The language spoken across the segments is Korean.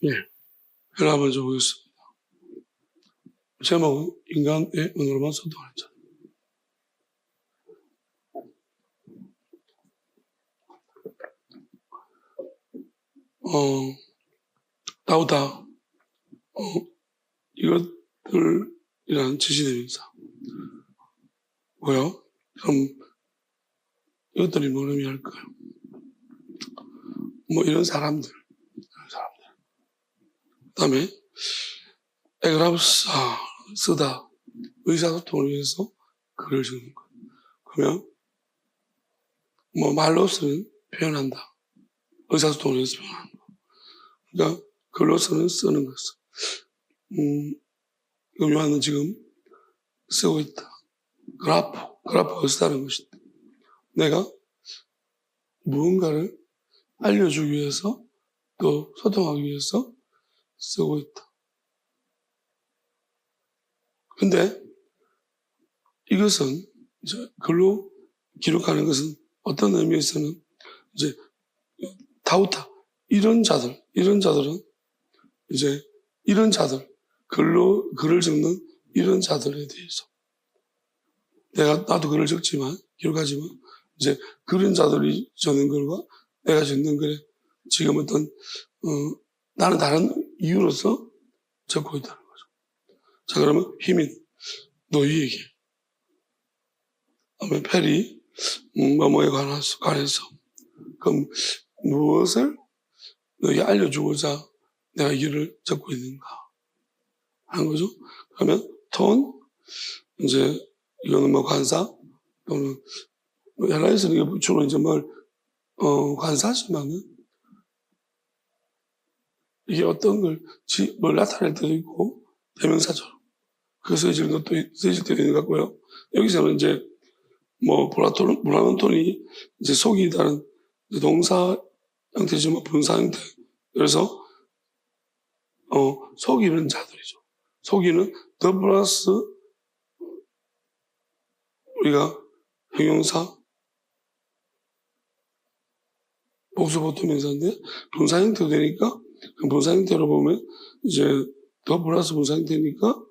예. 하나 한번 적어보겠습니다. 제목은 인간의 언어로만 소통하는 자. 나오다, 이것들이란 지시대명사. 뭐요? 그럼 이것들이 뭘 의미할까요? 뭐 이런 사람들. 그 다음에 에그라우스, 쓰다, 의사소통을 위해서 글을 적는 것. 그러면 뭐 말로서는 표현한다. 의사소통을 위해서 표현한다. 그러니까 글로서는 쓰는 것을. 요한은 지금 쓰고 있다. 그라포가 쓰다는 것인데 내가 무언가를 알려주기 위해서 또 소통하기 위해서 쓰고 있다. 근데 이것은 이제 글로 기록하는 것은 어떤 의미에서는 이제 다우타 이런 자들은 이제 이런 자들 글로 글을 적는 이런 자들에 대해서 나도 글을 적지만 기록하지만 이제 그런 자들이 적는 글과 내가 적는 글에 지금 어떤 나는 다른 이유로서 적고 있다는 거죠. 자, 그러면 희민 너희에게 아니면 페리 뭐뭐에 관해서 그럼 무엇을 너희에게 알려주고자 내가 이 글을 적고 있는가 하는 거죠. 그러면 톤 이제 이거는 뭐 관사 또는 헬라에서는 주로 이제 관사지만은 이게 어떤 뭘 나타낼 때도 있고 대명사처럼 그래서 쓰여질 때도 있는 것 같고요. 여기서는 이제 뭐 브라톤이 이제 속이다는 동사 형태지 뭐 분사 형태. 그래서 속이는 자들이죠. 속이는 더 플러스 우리가 형용사 복수보통명사인데 분사 형태도 되니까 그 분사 형태로 보면 이제 더 플러스 분사 형태니까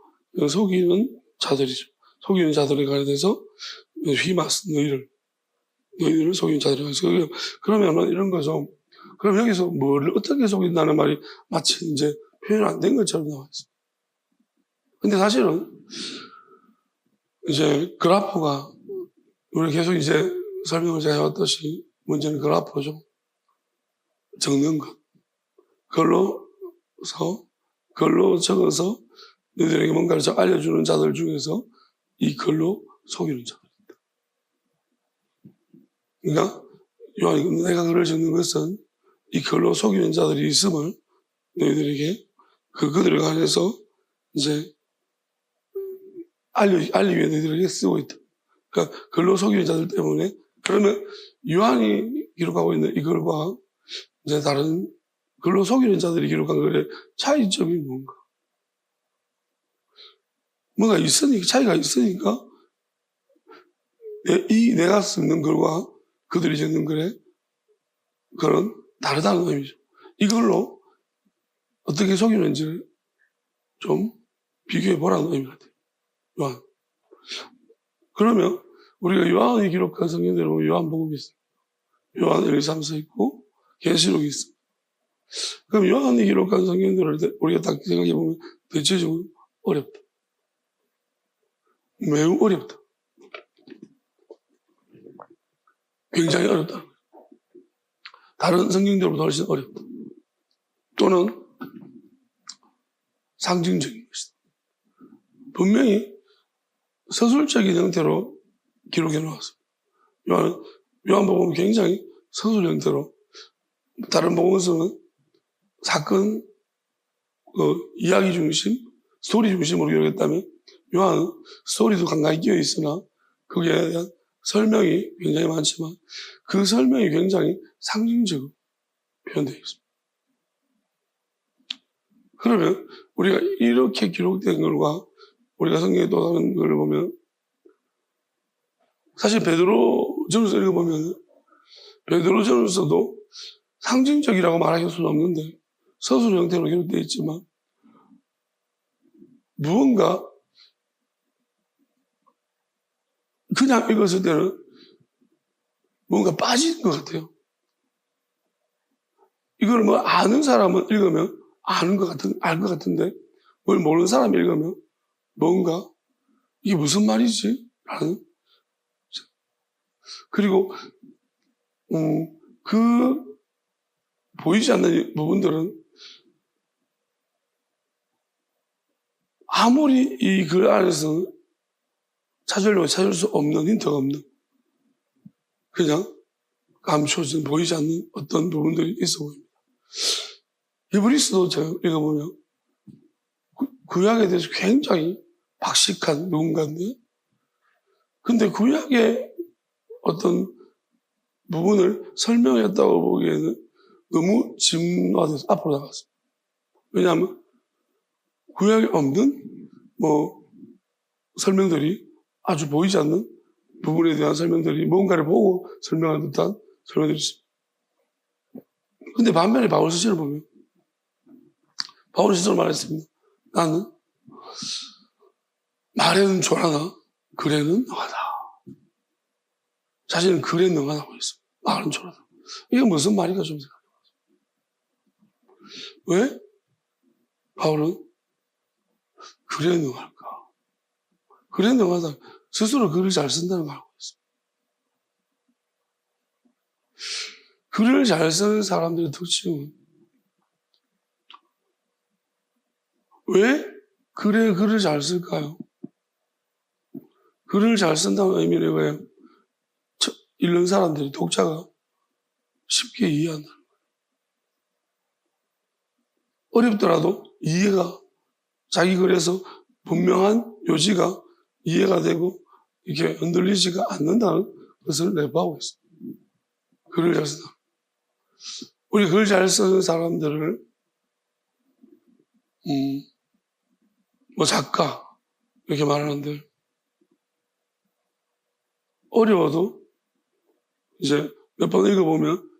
속이는 자들이죠. 속이는 자들에 관해서 휘마스 너희들을 속이는 자들에 관해서 그러면 이런 거죠. 그럼 여기서 뭘 어떻게 속인다는 말이 마치 이제 표현 안 된 것처럼 나와 있어요. 근데 사실은 이제 그래프가 우리 계속 이제 설명을 제가 해왔듯이 문제는 그래프죠. 적는 것. 글로 적어서 너희들에게 뭔가를 알려주는 자들 중에서 이 글로 속이는 자들입니다. 그러니까 요한이 내가 글을 적는 것은 이 글로 속이는 자들이 있음을 너희들에게 그들에 관해서 이제 알리기 위해 너희들에게 쓰고 있다. 그러니까 글로 속이는 자들 때문에 그러면 요한이 기록하고 있는 이 글과 이제 다른 글로 속이는 자들이 기록한 글의 차이점이 뭔가? 뭔가 있으니까, 차이가 있으니까, 내가 쓰는 글과 그들이 적는 글의 그런 다르다는 의미죠. 이걸로 어떻게 속이는지를 좀 비교해 보라는 의미 같아요. 요한. 그러면 우리가 요한이 기록한 성경대로 요한복음이 있어요. 요한 1, 2, 3서 있고, 계시록이 있어요. 그럼 요한이 기록한 성경대로 우리가 딱 생각해 보면 대체적으로 어렵다. 매우 어렵다. 굉장히 어렵다. 다른 성경들보다 훨씬 어렵다. 또는 상징적인 것이다. 분명히 서술적인 형태로 기록해 놓았습니다. 요한복음은 굉장히 서술 형태로 다른 복음서는 사건, 이야기 중심, 스토리 중심으로 기록했다면 요한은 스토리도 간간히 끼어 있으나 거기에 대한 설명이 굉장히 많지만 그 설명이 굉장히 상징적으로 표현되어 있습니다. 그러면 우리가 이렇게 기록된 것과 우리가 성경에 또 다른 걸 보면 사실 베드로전서 읽어보면 베드로전서도 상징적이라고 말할 수는 없는데 서술 형태로 기록되어 있지만 무언가 그냥 읽었을 때는 뭔가 빠지는 것 같아요. 이걸 뭐 아는 사람은 읽으면 알 것 같은데 뭘 모르는 사람이 읽으면 뭔가 이게 무슨 말이지? 라는. 그리고 그 보이지 않는 부분들은 아무리 이 글 안에서 찾으려고 찾을 수 없는 힌트가 없는 그냥 감춰진 보이지 않는 어떤 부분들이 있어 보입니다. 히브리서도 제가 읽어보면 구약에 대해서 굉장히 박식한 누군가인데 근데 구약의 어떤 부분을 설명했다고 보기에는 너무 진화돼서 앞으로 나갔어요. 왜냐하면 구약에 없는 설명들이 아주 보이지 않는 부분에 대한 설명들이 뭔가를 보고 설명하는 듯한 설명들이 있습니다. 근데 반면에 바울 스승을 보면 바울 스승은 말했습니다. 나는 말에는 졸하나 글에는 능하다. 자신은 글에 능하다고 했습니다. 말은 졸하다. 이게 무슨 말인가 좀 생각해보세요. 왜 바울은 글에 능할까? 글에 능하다. 스스로 글을 잘 쓴다는 걸 알고 있습니다. 글을 잘 쓰는 사람들의 특징은 왜 글을 잘 쓸까요? 글을 잘 쓴다는 의미는 뭐예요? 읽는 사람들이, 독자가 쉽게 이해한다는 거예요. 어렵더라도 이해가, 자기 글에서 분명한 요지가 이해가 되고 이렇게 흔들리지가 않는다는 것을 내포하고 있습니다. 글을 잘 쓴다. 우리 글 잘 쓰는 사람들을 작가 이렇게 말하는데 어려워도 이제 몇 번 읽어보면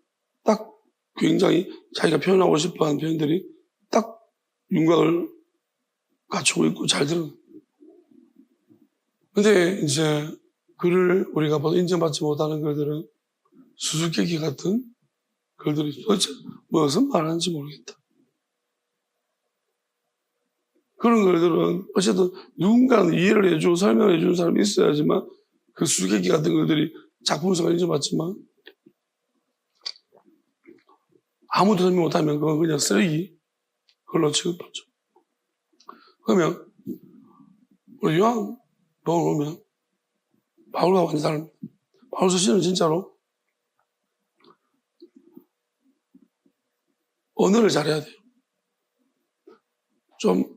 딱 굉장히 자기가 표현하고 싶어하는 표현들이 딱 윤곽을 갖추고 있고 잘 들어요. 근데 이제 글을 우리가 인정받지 못하는 글들은 수수께끼 같은 글들이 도대체 무슨 말하는지 모르겠다. 그런 글들은 어쨌든 누군가는 이해를 해주고 설명해 주는 사람이 있어야지만 그 수수께끼 같은 글들이 작품성을 인정받지만 아무도 설명 못하면 그건 그냥 쓰레기 그걸로 취급받죠. 그러면 우리 요한 복음을 보면 바울과 완전 다릅니다. 바울 서신은 진짜로 언어를 잘해야 돼요. 좀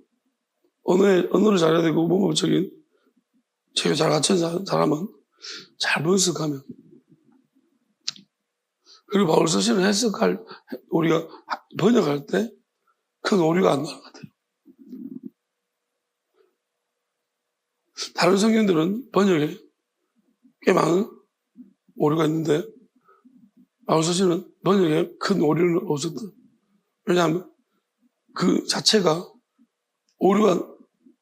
언어를 잘해야 되고 문법적인 체계 잘 갖춘 사람은 잘 분석하면 그리고 바울 서신을 우리가 번역할 때 큰 오류가 안 나는 것 같아요. 다른 성경들은 번역에 꽤 많은 오류가 있는데 바울 서신은 번역에 큰 오류는 없었다. 왜냐하면 그 자체가 오류가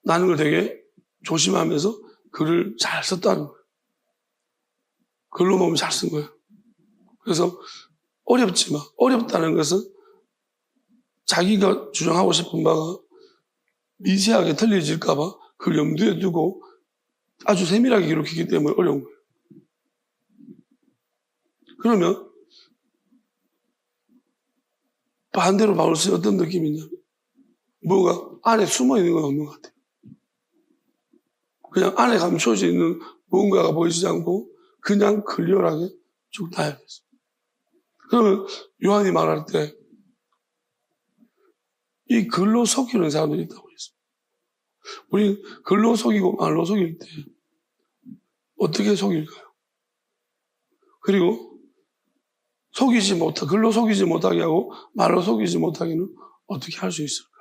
나는 걸 되게 조심하면서 글을 잘 썼다는 거예요. 글로 보면 잘 쓴 거예요. 그래서 어렵지만 어렵다는 것은 자기가 주장하고 싶은 바가 미세하게 틀려질까 봐 그걸 염두에 두고 아주 세밀하게 기록했기 때문에 어려운 거예요. 그러면 반대로 바울스의 어떤 느낌이 있냐면 뭐가 안에 숨어 있는 건 없는 것 같아요. 그냥 안에 감춰져 있는 뭔가가 보이지 않고 그냥 클리어하게 쭉 나야겠어요. 그러면 요한이 말할 때 이 글로 속이는 사람들이 있다고 했습니다. 우리 글로 속이고 말로 속일 때 어떻게 속일까요? 그리고 글로 속이지 못하게 하고 말로 속이지 못하게는 어떻게 할 수 있을까요?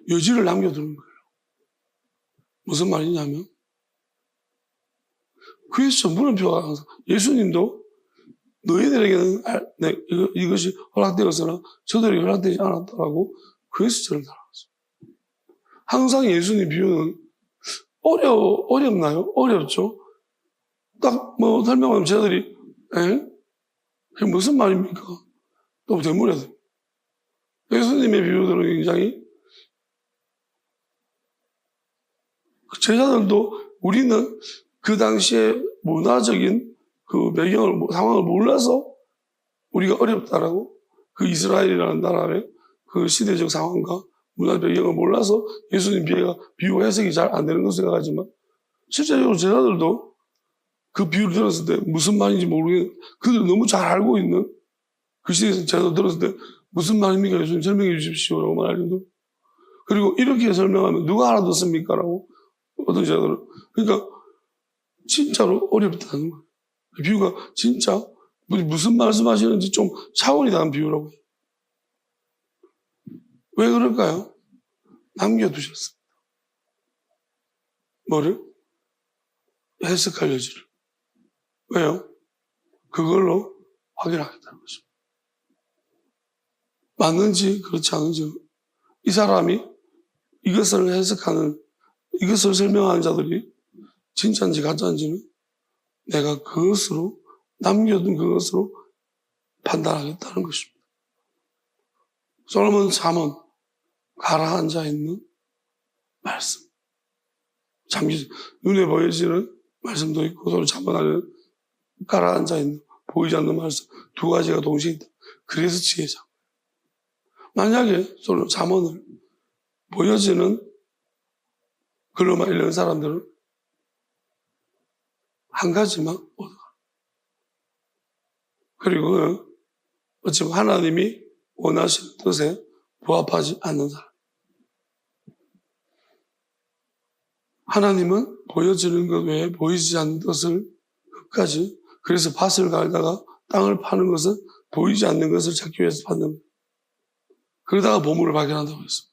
여지를 남겨두는 거예요. 무슨 말이냐면 그에서 물음표가 항상 예수님도 너희들에게는 이것이 허락되었으나 저들에게 허락되지 않았다라고 그래서 저를 달았어요. 항상 예수님 비유는 어렵나요? 어렵죠? 딱 설명하면 저들이 그게 무슨 말입니까? 너무 되물어서. 예수님의 비유들은 굉장히 제자들도 우리는 그 당시에 문화적인 그 배경을, 상황을 몰라서 우리가 어렵다라고 그 이스라엘이라는 나라의 그 시대적 상황과 문화 배경을 몰라서 예수님 비유가 해석이 잘 안 되는 걸 생각하지만 실제적으로 제자들도 그 비유를 들었을 때 무슨 말인지 모르겠는 그들 너무 잘 알고 있는 그 시대에서 제자들 들었을 때 무슨 말입니까? 예수님 설명해 주십시오라고 말하기도 그리고 이렇게 설명하면 누가 알아듣습니까? 라고 어떤 제자들은 그러니까 진짜로 어렵다는 거예요. 그 비유가 진짜 무슨 말씀하시는지 좀 차원이 다른 비유라고 해요. 왜 그럴까요? 남겨두셨습니다. 뭐를? 해석할 여지를. 왜요? 그걸로 확인하겠다는 것입니다. 맞는지 그렇지 않은지 이 사람이 이것을 해석하는 이것을 설명하는 자들이 진짜인지 가짜인지는 내가 그것으로 남겨둔 그것으로 판단하겠다는 것입니다. 솔로몬 잠언 가라앉아 있는 말씀. 잠기 눈에 보여지는 말씀도 있고 서로 잠언 안에는 가라앉아 있는 보이지 않는 말씀 두 가지가 동시에 있다. 그래서 지혜자. 만약에 솔로 잠언을 보여지는 글로만 읽는 사람들은 한 가지만 얻어가. 그리고 어찌보면 하나님이 원하시는 뜻에 부합하지 않는 사람. 하나님은 보여지는 것 외에 보이지 않는 뜻을 끝까지 그래서 밭을 갈다가 땅을 파는 것은 보이지 않는 것을 찾기 위해서 받는 거예요. 그러다가 보물을 발견한다고 했습니다.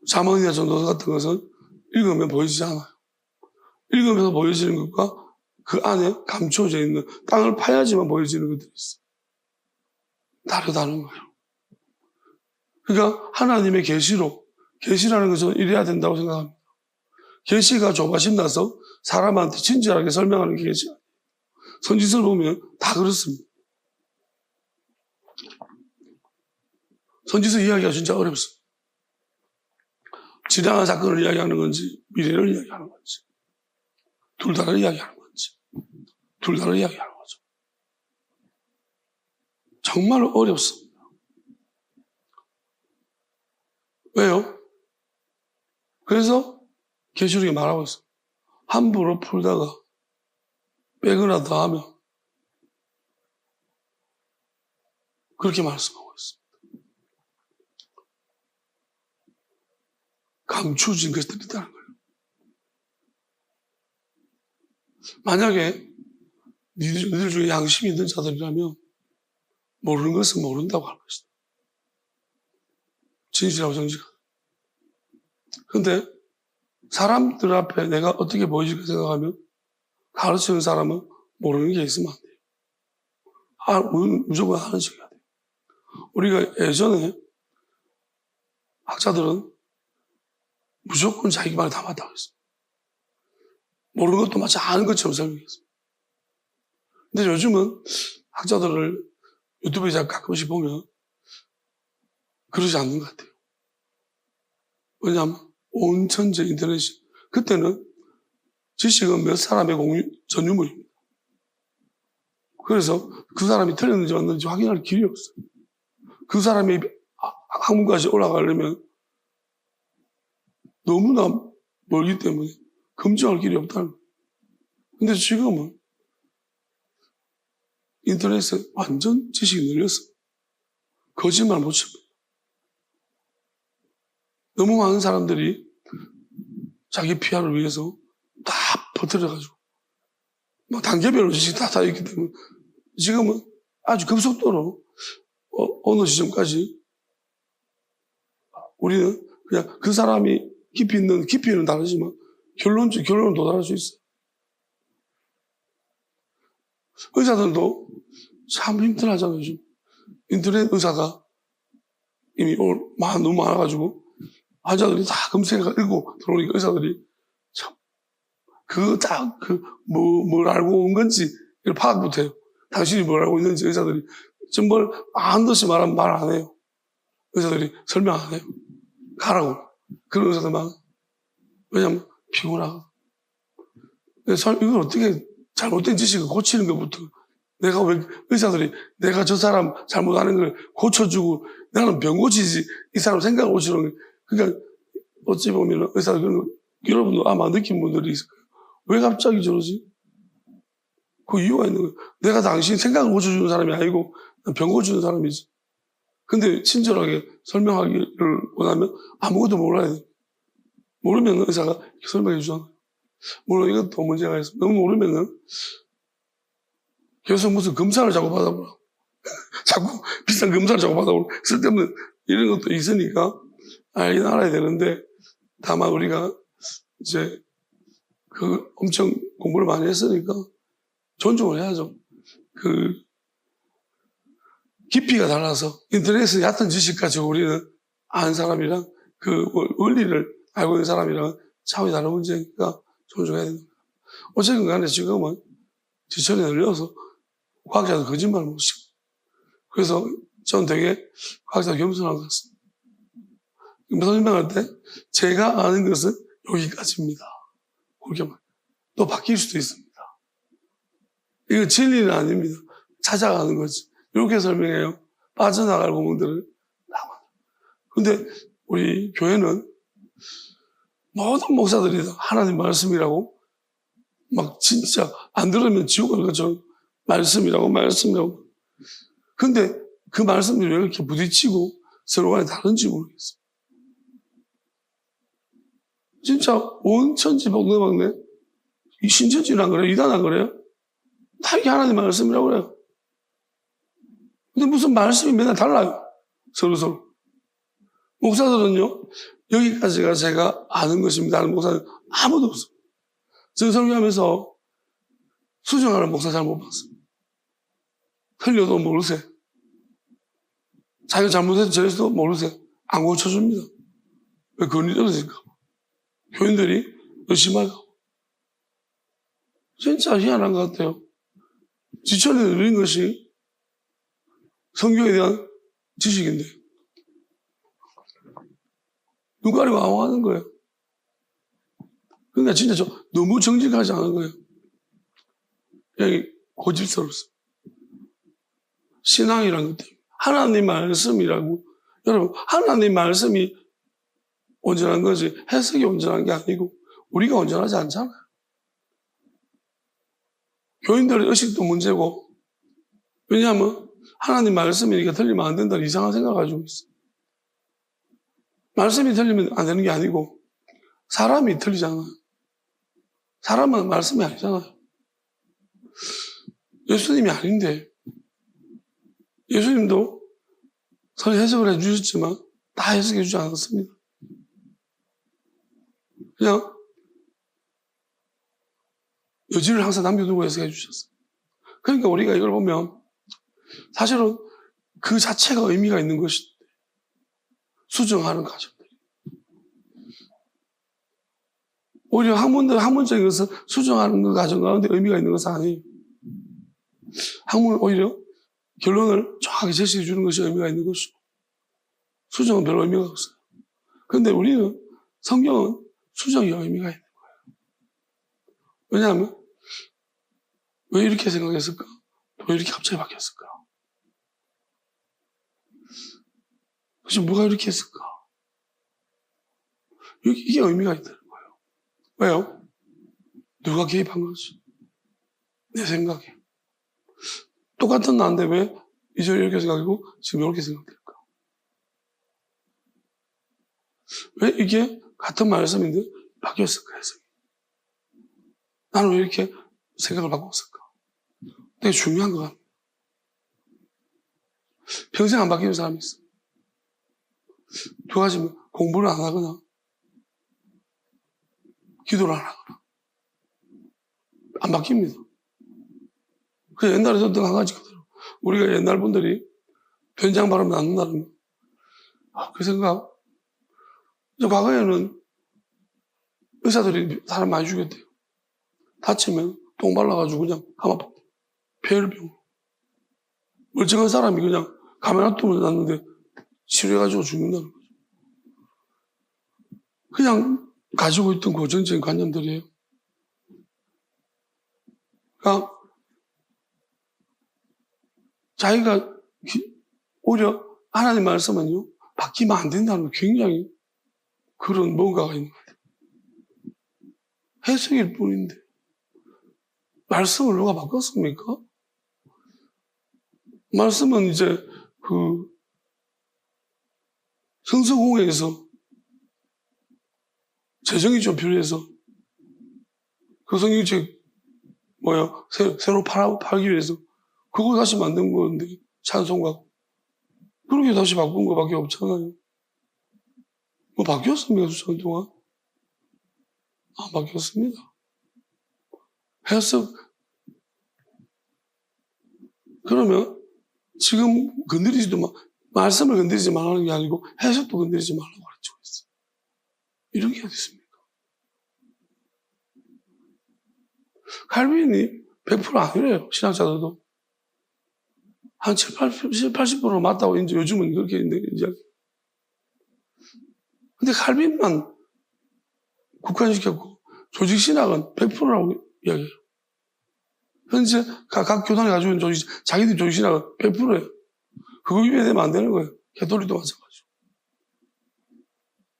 잠언이나 전도서 같은 것은 읽으면 보이지 않아요. 읽으면서 보여지는 것과 그 안에 감춰져 있는 땅을 파야지만 보여지는 것들이 있어요. 다르다는 거예요. 그러니까 하나님의 계시라는 것은 이래야 된다고 생각합니다. 계시가 조바심 나서 사람한테 친절하게 설명하는 게 계시가 아니에요. 선지서를 보면 다 그렇습니다. 선지서 이야기가 진짜 어렵습니다. 지나간 사건을 이야기하는 건지 미래를 이야기하는 건지 둘 다를 이야기하는 건지 둘 다를 이야기하는 거죠. 정말 어렵습니다. 왜요? 그래서 계시록이 말하고 있어요. 함부로 풀다가 빼거나 더하면 그렇게 말씀하고 있습니다. 감추어진 것들이 있다는 거예요. 만약에 니들 중에 양심이 있는 자들이라면 모르는 것은 모른다고 할 것이다. 진실하고 정직하다. 그런데 사람들 앞에 내가 어떻게 보여질까 생각하면 가르치는 사람은 모르는 게 있으면 안 돼요. 무조건 하는 척해야 돼요. 우리가 예전에 학자들은 무조건 자기 말을 다 맞다고 했어요. 모르는 것도 마치 아는 것처럼 설명했어요. 근데 요즘은 학자들을 유튜브에 가끔씩 보면 그러지 않는 것 같아요. 왜냐하면 온 천재 인터넷이 그때는 지식은 몇 사람의 전유물입니다. 그래서 그 사람이 틀렸는지 맞는지 확인할 길이 없어요. 그 사람이 학문까지 올라가려면 너무나 멀기 때문에 검증할 길이 없다는 거예요. 근데 지금은 인터넷에 완전 지식이 늘렸어요. 거짓말 못 칩니다. 너무 많은 사람들이 자기 PR을 위해서 다 퍼뜨려가지고 단계별로 지식이 다 있기 때문에 지금은 아주 급속도로 어느 지점까지 우리는 그냥 그 사람이 깊이는 다르지만 결론은 도달할 수 있어요. 의사들도 참 힘들어하잖아요. 요즘. 인터넷 의사가 이미 오늘 너무 많아가지고 환자들이 다 검색하고 들어오니까 의사들이 참 뭘 알고 온 건지 이걸 파악 못해요. 당신이 뭘 알고 있는지 의사들이 정말 아는 듯이 말하면 말 안 해요. 의사들이 설명 안 해요. 가라고. 그런 의사들만. 왜냐면 피곤하고. 이걸 어떻게 잘못된 지식을 고치는 것부터 내가 왜 의사들이 내가 저 사람 잘못하는 걸 고쳐주고 나는 병 고치지 이 사람 생각을 고치는 거. 그러니까 어찌 보면 의사들 그런 거 여러분도 아마 느낀 분들이 있을 거예요. 왜 갑자기 저러지? 그 이유가 있는 거예요. 내가 당신 생각을 고쳐주는 사람이 아니고 병 고쳐주는 사람이지. 근데 친절하게 설명하기를 원하면 아무것도 몰라야 돼. 모르면 의사가 설명해 주잖아요. 물론 이것도 문제가 있어. 너무 모르면은 계속 무슨 검사를 자꾸 받아보라. 자꾸 비싼 검사를 자꾸 받아보라. 쓸데없는 이런 것도 있으니까 알긴 알아야 되는데 다만 우리가 이제 엄청 공부를 많이 했으니까 존중을 해야죠. 깊이가 달라서 인터넷에 얕은 지식까지 우리는 아는 사람이랑 원리를 알고 있는 사람이랑 차원이 다른 문제니까 존중해야 됩니다. 어쨌든 간에 지금은 지천에 늘려서 과학자도 거짓말 못시고 그래서 전 되게 과학자 겸손한 것 같습니다. 설명할 때 제가 아는 것은 여기까지입니다. 그렇게 말. 또 바뀔 수도 있습니다. 이거 진리는 아닙니다. 찾아가는 거지. 이렇게 설명해요. 빠져나갈 부분들을 나와. 근데 우리 교회는 모든 목사들이 하나님 말씀이라고 막 진짜 안 들으면 지옥 갈 것처럼 말씀이라고. 근데 그 말씀이 왜 이렇게 부딪히고 서로 간에 다른지 모르겠어요. 진짜 온 천지복대박네. 이 신천지는 안 그래요? 이단 안 그래요? 다 이게 하나님 말씀이라고 그래요. 근데 무슨 말씀이 맨날 달라요. 서로. 목사들은요, 여기까지가 제가 아는 것입니다 하는 목사는 아무도 없어요. 저 설교하면서 수정하는 목사 잘 못 봤어요. 틀려도 모르세요. 자기가 잘못해서 저래서도 모르세요. 안 고쳐줍니다. 왜 그런지 떨어질까? 교인들이 의심하고. 진짜 희한한 것 같아요. 지천에 누린 것이 성경에 대한 지식인데 눈 가리고 아웅하는 거예요. 그러니까 진짜 너무 정직하지 않은 거예요. 그냥 고집스러웠어요. 신앙이라는 것 때문에. 하나님 말씀이라고. 여러분, 하나님 말씀이 온전한 거지 해석이 온전한 게 아니고 우리가 온전하지 않잖아요. 교인들의 의식도 문제고 왜냐하면 하나님 말씀이니까 틀리면 안 된다는 이상한 생각을 가지고 있어요. 말씀이 틀리면 안 되는 게 아니고 사람이 틀리잖아요. 사람은 말씀이 아니잖아요. 예수님이 아닌데 예수님도 설 해석을 해주셨지만 다 해석해 주지 않았습니다. 그냥 여지를 항상 남겨두고 해석해 주셨어요. 그러니까 우리가 이걸 보면 사실은 그 자체가 의미가 있는 것인데 수정하는 과정들이 오히려 학문적인 것은 수정하는 그 과정 가운데 의미가 있는 것은 아니에요. 학문은 오히려 결론을 정확하게 제시해 주는 것이 의미가 있는 것이고 수정은 별로 의미가 없어요. 그런데 우리는 성경은 수정이 의미가 있는 거예요. 왜냐하면 왜 이렇게 생각했을까? 왜 이렇게 갑자기 바뀌었을까? 도대체 뭐가 이렇게 했을까? 이게 의미가 있다는 거예요. 왜요? 누가 개입한 거지? 내 생각에. 똑같은 나인데 왜 이제 이렇게 생각하고 지금 이렇게 생각될까? 왜 이게 같은 말씀인데 바뀌었을까 해서 나는 왜 이렇게 생각을 바꿨을까? 되게 중요한 것 같아요. 평생 안 바뀌는 사람이 있어. 두 가지면 공부를 안 하거나 기도를 안 하거나 안 바뀝니다. 그 옛날에 썼던 한 가지 그대로. 우리가 옛날 분들이 된장 바르면 낫는다는 거. 그 생각. 과거에는 의사들이 사람 많이 죽였대요. 다치면 똥 발라가지고 그냥 감아버려. 폐혈병. 멀쩡한 사람이 그냥 가면 놔두면 낫는데 치료해가지고 죽는다는 거죠. 그냥 가지고 있던 고정적인 관념들이에요. 그러니까 자기가 오히려 하나님 말씀은요, 바뀌면 안 된다는 굉장히 그런 뭔가가 있는 것 같아요. 해석일 뿐인데 말씀을 누가 바꿨습니까? 말씀은 이제 그 성서공회에서 재정이 좀 필요해서 그 성경책 새로 팔기 위해서 그걸 다시 만든 건데 찬송가 그렇게 다시 바꾼 거밖에 없잖아요. 뭐 바뀌었습니까? 수천 동안? 안 바뀌었습니다. 해석 그러면 지금 건드리지도 말씀을 건드리지 말라는 게 아니고 해석도 건드리지 말라고 가르치고 있어요. 이런 게 어디 있습니까? 칼빈이 100% 아니래요. 신학자들도. 한 70, 80% 맞다고 이제 요즘은 그렇게 이야기. 근데 칼빈만 국한시켰고 조직신학은 100%라고 이야기해요. 현재 각 교단이 가지고 있는 자기들 조직신학은 100%예요. 그거 위배되면 안 되는 거예요. 개톨릭도 마찬가지고.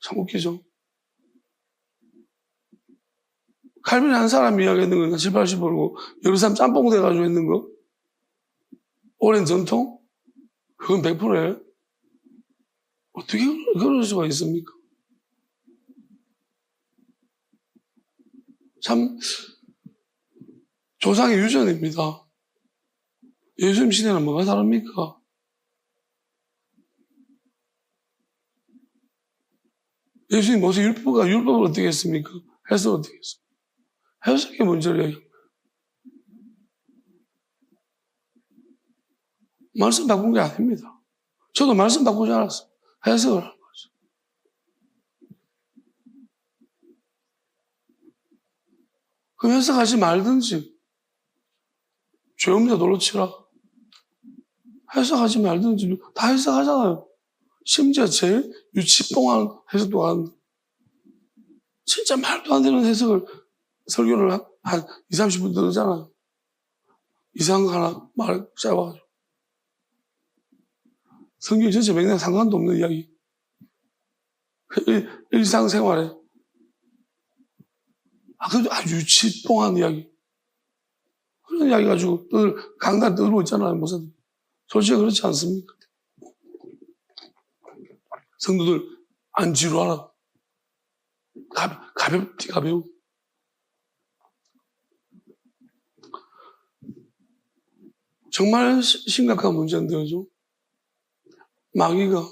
참 웃기죠. 칼빈 한 사람이 이야기했는 건 70, 80%고 여러 사람 짬뽕 돼가지고 했는 거 오랜 전통? 그건 100%예요. 어떻게 그럴 수가 있습니까? 참 조상의 유전입니다. 예수님 시대는 뭐가 다릅니까? 예수님 모세 율법을 어떻게 했습니까? 해석을 어떻게 했습니까? 해석의 문제를 얘기합니다. 말씀 바꾼 게 아닙니다. 저도 말씀 바꾸지 않았어요. 해석을 한 거죠. 그 해석하지 말든지 죄 없는 돌로 치라. 해석하지 말든지 다 해석하잖아요. 심지어 제일 유치뽕한 해석도 하는데 진짜 말도 안 되는 해석을 설교를 한 20, 30분 들으잖아요. 이상한 거 하나 말 짧아가지고. 성경 전체 맥락 상관도 없는 이야기. 일상생활에 아주 유치뽕한 이야기. 그런 이야기 가지고 늘 강단 떠들고 있잖아요, 목사들. 솔직히 그렇지 않습니까? 성도들 안 지루하라. 가볍지, 가벼워. 정말 심각한 문제인데요. 마귀가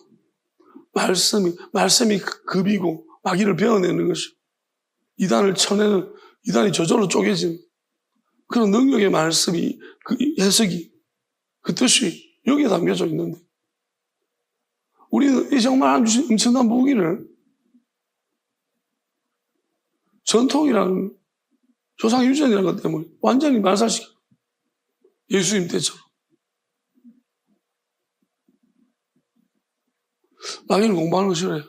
말씀이 급이고 마귀를 베어내는 것이 이단을 쳐내는, 이단이 저절로 쪼개지는 그런 능력의 말씀이, 그 해석이, 그 뜻이 여기에 담겨져 있는데 우리는 이 정말 하나님 주신 엄청난 무기를 전통이라는 조상 유전이라는 것 때문에 완전히 말살시켜. 예수님 때처럼. 마귀는 공부하는 거 싫어해요.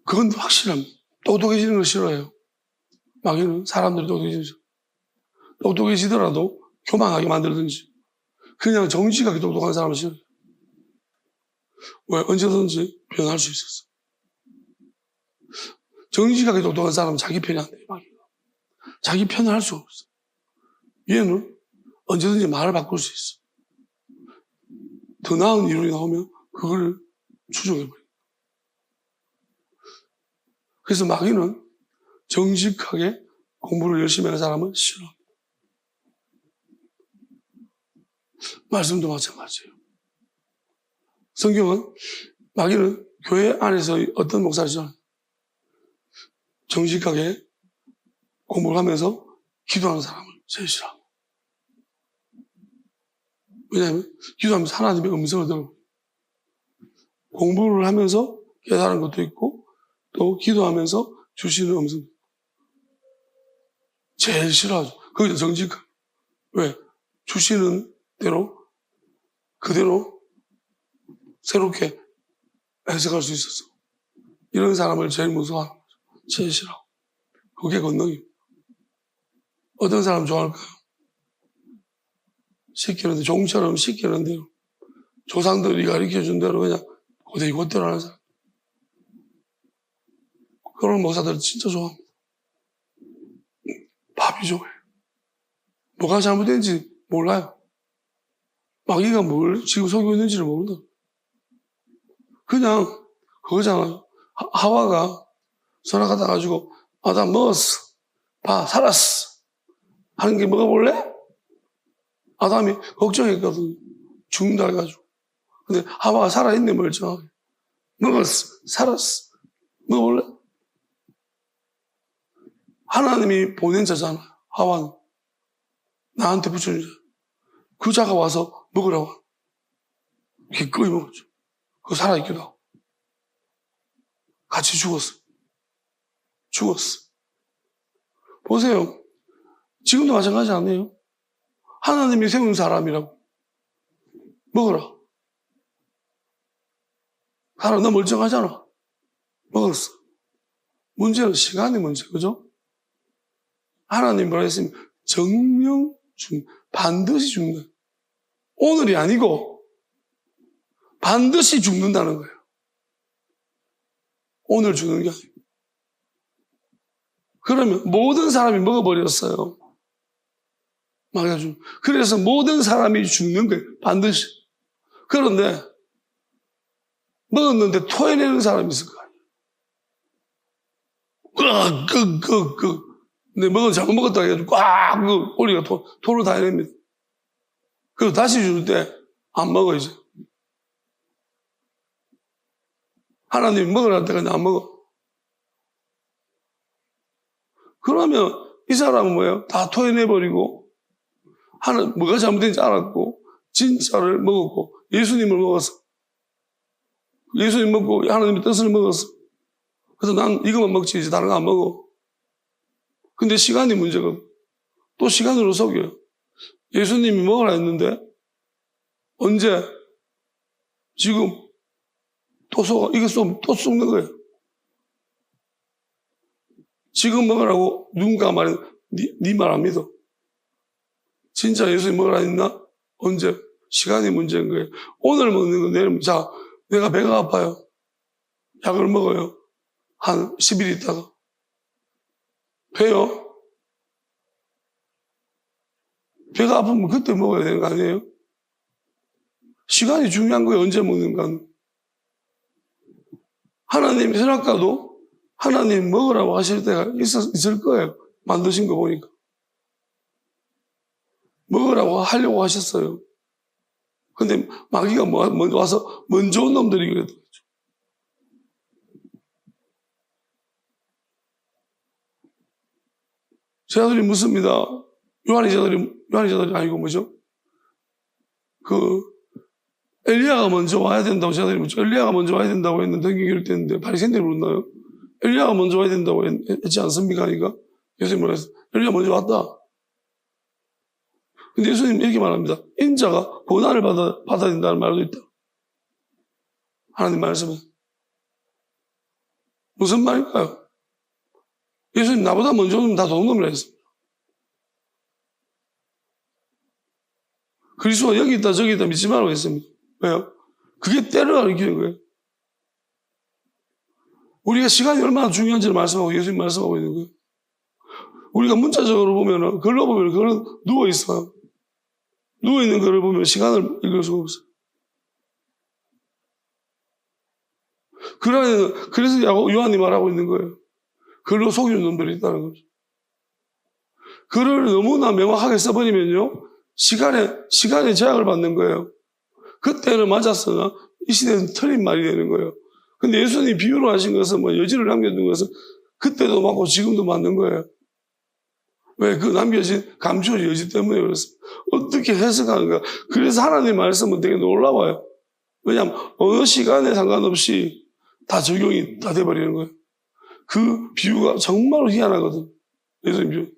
그건 확실합니다. 똑똑해지는 걸 싫어해요. 마귀는 사람들이 똑똑해지더라도 교만하게 만들든지 그냥 정직하게 똑똑한 사람을 싫어해요. 왜? 언제든지 변할 수 있었어. 정직하게 똑똑한 사람은 자기 편이 안 돼요. 마귀가. 자기 편을 할 수가 없어. 얘는 언제든지 말을 바꿀 수 있어. 더 나은 이론이 나오면 그걸 추종해버려요. 그래서 마귀는 정직하게 공부를 열심히 하는 사람은 싫어합니다. 말씀도 마찬가지예요. 성경은 마귀는 교회 안에서 어떤 목사시잖아요. 정직하게 공부를 하면서 기도하는 사람을 제일 싫어합니다. 왜냐하면 기도하면서 하나님의 음성을 들어요. 공부를 하면서 깨달은 것도 있고 또 기도하면서 주시는 음성 제일 싫어하죠. 거기서 정직한. 왜? 주시는 대로 그대로 새롭게 해석할 수 있어서 이런 사람을 제일 무서워하는 거죠. 제일 싫어하고. 그게 권능입니다. 어떤 사람 좋아할까요? 시키는데 종처럼 시키는 대로 조상들이 가르쳐준 대로 그냥 고대이 곧대로 하는 사람. 그런 목사들 진짜 좋아합니다. 밥이 좋아요. 뭐가 잘못된지 몰라요. 마귀가 뭘 지금 속이고 있는지를 모른다. 그냥 그거잖아요. 하와가 선악하다 가지고 아담 먹었어. 봐 살았어. 하는 게 먹어볼래? 아담이 걱정했거든. 죽는다 해가지고. 근데 하와가 살아있네 멀쩡하게. 먹었어. 살았어. 먹어볼래? 하나님이 보낸 자잖아요. 하와는. 나한테 붙여준 자. 그 자가 와서 먹으라고. 기꺼이 먹었죠. 그거 살아있기도 하고. 같이 죽었어. 죽었어. 보세요. 지금도 마찬가지 아니에요? 하나님이 세운 사람이라고. 먹어라. 사람 너 멀쩡하잖아. 먹었어. 문제는 시간의 문제, 그죠? 하나님 뭐라 했으면 정령 반드시 죽는다. 오늘이 아니고 반드시 죽는다는 거예요. 오늘 죽는 게 아니고. 그러면 모든 사람이 먹어버렸어요. 그래서 모든 사람이 죽는 거예요. 반드시. 그런데 먹었는데 토해내는 사람이 있을 거 아니에요. 근데 잘못 먹었다 해가지고 꽉 꼬리가 토를 다 해냅니다. 그리고 다시 줄 때 안 먹어 이제. 하나님이 먹으라 할 때까지 안 먹어. 그러면 이 사람은 뭐예요? 다 토해내버리고 뭐가 잘못된지 알았고 진짜를 먹었고 예수님을 먹었어. 예수님 먹고 하나님의 뜻을 먹었어. 그래서 난 이것만 먹지 이제 다른 거 안 먹어. 근데 시간이 문제가 또 시간으로 속여요. 예수님이 먹으라 했는데 언제? 지금 또 속아. 이게 또 썩는 거예요. 지금 먹으라고 누군가 말해 네 말 안 믿어. 진짜 예수님 먹으라 했나? 언제? 시간이 문제인 거예요. 오늘 먹는 거 내일 자 내가 배가 아파요. 약을 먹어요. 한 10일 있다가 배요? 배가 아프면 그때 먹어야 되는 거 아니에요? 시간이 중요한 거예요. 언제 먹는가는. 하나님이 선악과도 하나님 먹으라고 하실 때가 있을 거예요. 만드신 거 보니까. 먹으라고 하려고 하셨어요. 근데 마귀가 먼저 와서 먼저 온 놈들이 그랬던 거죠. 제자들이 묻습니다. 요한이 제자들이 아니고 뭐죠? 엘리야가 먼저 와야 된다고 제자들이 묻죠. 엘리야가 먼저 와야 된다고 했는데 등기 기록됐는데 바리새인들이 묻나요? 엘리야가 먼저 와야 된다고 했지 않습니까? 하니까 예수님이 말했어요. 엘리야 먼저 왔다. 근데 예수님 이렇게 말합니다. 인자가 고난을 받아야 된다는 말도 있다. 하나님 말씀은 무슨 말일까요? 예수님 나보다 먼저 오면 다 도둑놈이라 했습니다. 그리스도가 여기 있다 저기 있다 믿지 말라고 했습니다. 왜요? 그게 때를 가리키는 거예요. 우리가 시간이 얼마나 중요한지를 말씀하고 예수님 말씀하고 있는 거예요. 우리가 문자적으로 보면은 글로 보면 그거는 누워있어요. 누워있는 거를 보면 시간을 읽을 수가 없어요. 그래서 요한이 말하고 있는 거예요. 글로 속이는 놈들이 있다는 거죠. 글을 너무나 명확하게 써버리면요. 시간에 제약을 받는 거예요. 그때는 맞았으나 이 시대는 틀린 말이 되는 거예요. 근데 예수님이 비유로 하신 것은 여지를 남겨둔 것은 그때도 맞고 지금도 맞는 거예요. 왜? 그 남겨진 감추어진 여지 때문에 그렇습니다. 어떻게 해석하는가. 그래서 하나님 말씀은 되게 놀라워요. 왜냐하면 어느 시간에 상관없이 다 적용이 다 돼버리는 거예요. 그 비유가 정말로 희한하거든. 예수님 비유.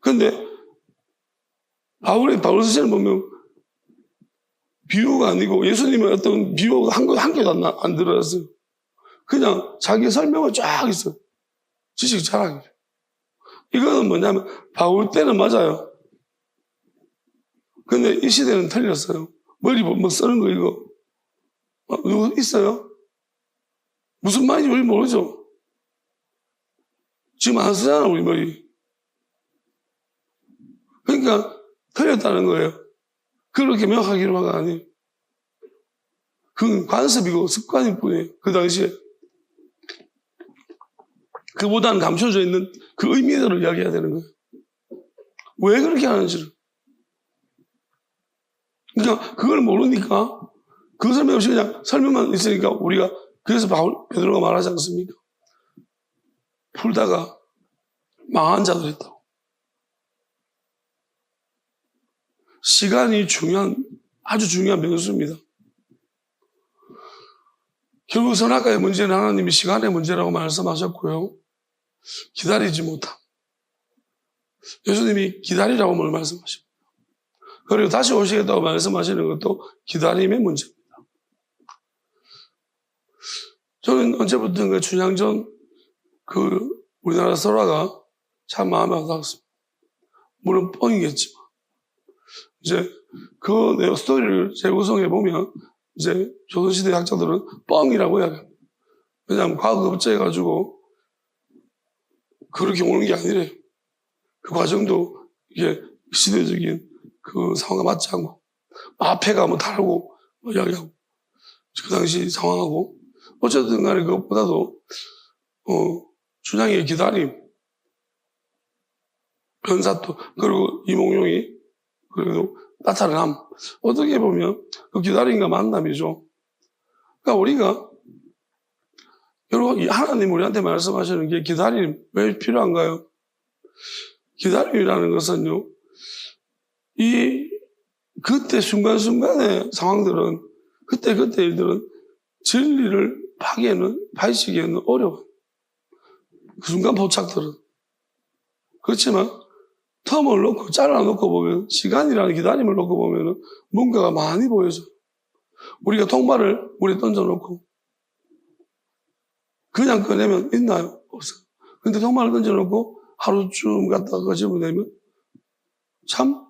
근데 바울서신을 보면 비유가 아니고 예수님은 어떤 비유가 한 개도 안 들어갔어요. 그냥 자기 설명을 쫙 있어요. 지식 자랑이죠. 이거는 뭐냐면 바울 때는 맞아요. 근데 이 시대는 틀렸어요. 머리 뭐 쓰는 거 이거 누구 있어요? 무슨 말인지 우리 모르죠. 지금 안 쓰잖아 우리 머리. 그러니까 틀렸다는 거예요. 그렇게 명확하기로 한거 아니에요. 그건 관습이고 습관일 뿐이에요. 그 당시에. 그보다는 감춰져 있는 그 의미대로 이야기해야 되는 거예요. 왜 그렇게 하는지를. 그러니까 그걸 모르니까 그 설명 없이 그냥 설명만 있으니까 우리가 그래서 베드로가 말하지 않습니까? 풀다가 망한 자들 있다고. 시간이 아주 중요한 변수입니다. 결국 선악과의 문제는 하나님이 시간의 문제라고 말씀하셨고요. 기다리지 못함. 예수님이 기다리라고 뭘 말씀하십니다. 그리고 다시 오시겠다고 말씀하시는 것도 기다림의 문제입니다. 저는 언제부턴가 춘향전 우리나라 설화가 참 마음에 와닿았습니다. 물론 뻥이겠지만. 이제 그 스토리를 재구성해 보면 이제 조선시대 학자들은 뻥이라고 이야기합니다. 왜냐하면 과거 급제해가지고 그렇게 오는 게 아니래요. 그 과정도 이게 시대적인 그 상황과 맞지 않고 마패가 뭐 다르고 뭐 이야기하고 그 당시 상황하고 어쨌든 간에 그것보다도 춘향의 기다림 변사또 그리고 이몽룡이 그래도 나타남 어떻게 보면 그 기다림과 만남이죠. 그러니까 우리가 여러분 하나님 우리한테 말씀하시는 게 기다림 왜 필요한가요? 기다림이라는 것은요 그때 순간순간의 상황들은 그때 일들은 진리를 파헤치기에는 어려워요. 그 순간 포착들은. 그렇지만 텀을 놓고 잘라놓고 보면 시간이라는 기다림을 놓고 보면 뭔가가 많이 보여져요. 우리가 통발을 물에 던져놓고 그냥 꺼내면 있나요? 없어요. 근데 통발을 던져놓고 하루쯤 갔다가 꺼집어내면 참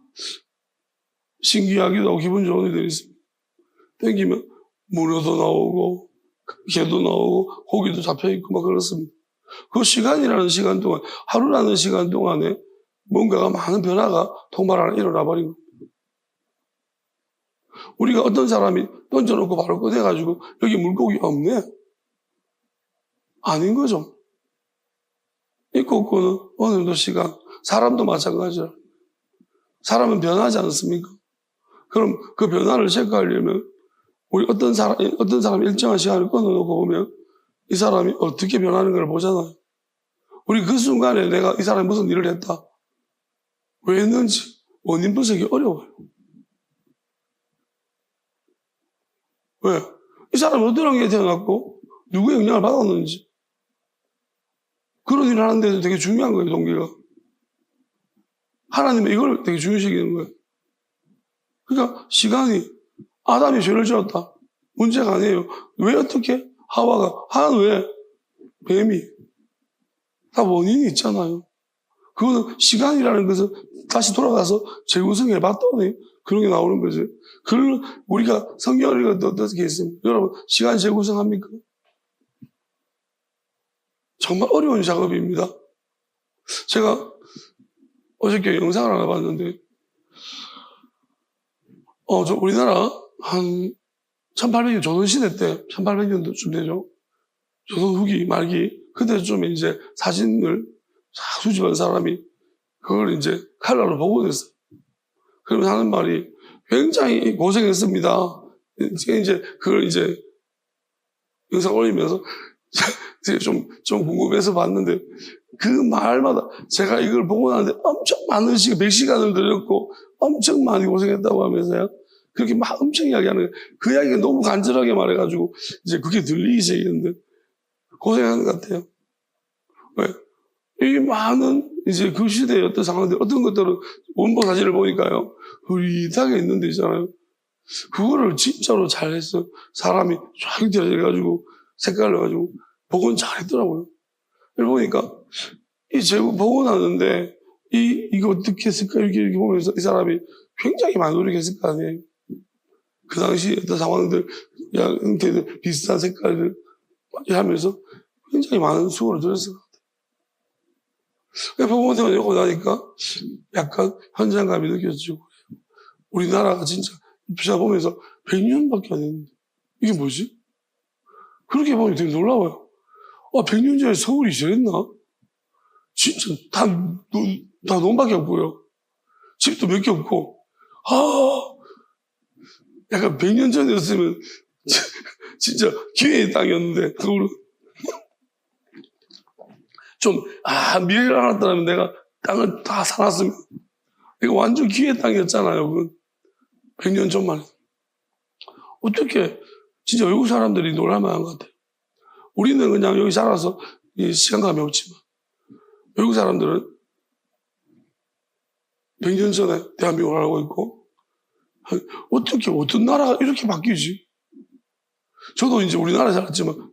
신기하기도 하고 기분 좋은 일들이 있습니다. 땡기면 문어도 나오고 개도 나오고 고기도 잡혀있고 막 그렇습니다. 그 시간이라는 시간 동안 하루라는 시간 동안에 뭔가가 많은 변화가 통발 안에 일어나 버린 겁니다. 우리가 어떤 사람이 던져놓고 바로 꺼내가지고 여기 물고기가 없네? 아닌 거죠. 있고 없고는 어느 정도 시간 사람도 마찬가지라. 사람은 변하지 않습니까? 그럼 그 변화를 체크하려면 우리 어떤 사람이 일정한 시간을 끊어놓고 보면 이 사람이 어떻게 변하는 걸 보잖아요. 우리 그 순간에 내가 이 사람이 무슨 일을 했다. 왜 했는지 원인 분석이 어려워요. 왜? 이 사람이 어떤 환경에 태어났고 누구의 영향을 받았는지 그런 일을 하는데도 되게 중요한 거예요. 동기가. 하나님은 이걸 되게 중요시하는 거예요. 그러니까 시간이 아담이 죄를 지었다. 문제가 아니에요. 왜 어떻게 하와는 왜 뱀이 다 원인이 있잖아요. 그거는 시간이라는 것을 다시 돌아가서 재구성해 봤더니 그런 게 나오는 거지. 그걸 우리가 성경을 읽어도 어떻게 했습니까? 여러분 시간 재구성합니까? 정말 어려운 작업입니다. 제가 어저께 영상을 하나 봤는데 우리나라 한 1800년 조선시대 때 1800년도쯤 되죠. 조선 후기 말기 그때쯤에 이제 사진을 싹 수집한 사람이 그걸 이제 칼라로 복원했어요. 그러면서 하는 말이 굉장히 고생했습니다. 이제 그걸 이제 영상 올리면서 제가 좀 궁금해서 봤는데, 그 말마다 제가 이걸 보고 나는데 엄청 많은 시간, 100시간을 들였고, 엄청 많이 고생했다고 하면서요. 그렇게 막 엄청 이야기하는 거예요. 그 이야기가 너무 간절하게 말해가지고, 이제 그게 들리기 시작했는데, 고생하는 것 같아요. 왜? 이 많은, 이제 그 시대의 어떤 상황들, 어떤 것들은 원본 사진을 보니까요, 흐릿하게 있는 데 있잖아요. 그거를 진짜로 잘했어. 사람이 쫙 들어가지고, 색깔을 가지고, 복원 잘했더라고요. 그러고 보니까, 이 제국 복원 하는데, 이거 어떻게 했을까? 이렇게 보면서 이 사람이 굉장히 많이 노력했을 거 아니에요. 그 당시 어떤 상황들, 형태들, 비슷한 색깔을 하면서 굉장히 많은 수고를 들였을 것 같아요. 복원대만 오고 나니까 약간 현장감이 느껴지고, 우리나라가 진짜 비자 보면서 100년밖에 안 했는데, 이게 뭐지? 그렇게 보면 되게 놀라워요. 100년 전에 서울이 저랬나? 진짜 다 논밖에 없고요. 집도 몇 개 없고, 약간 100년 전이었으면 진짜 기회의 땅이었는데, 그걸 미래를 알았다면 내가 땅을 다 살았으면, 이거 완전 기회의 땅이었잖아요. 그 100년 전만. 어떻게, 진짜 외국 사람들이 놀랄만한 것 같아요. 우리는 그냥 여기 살아서 시간감이 없지만, 외국 사람들은 100년 전에 대한민국을 알고 있고, 어떻게, 어떤 나라가 이렇게 바뀌지? 저도 이제 우리나라에 살았지만,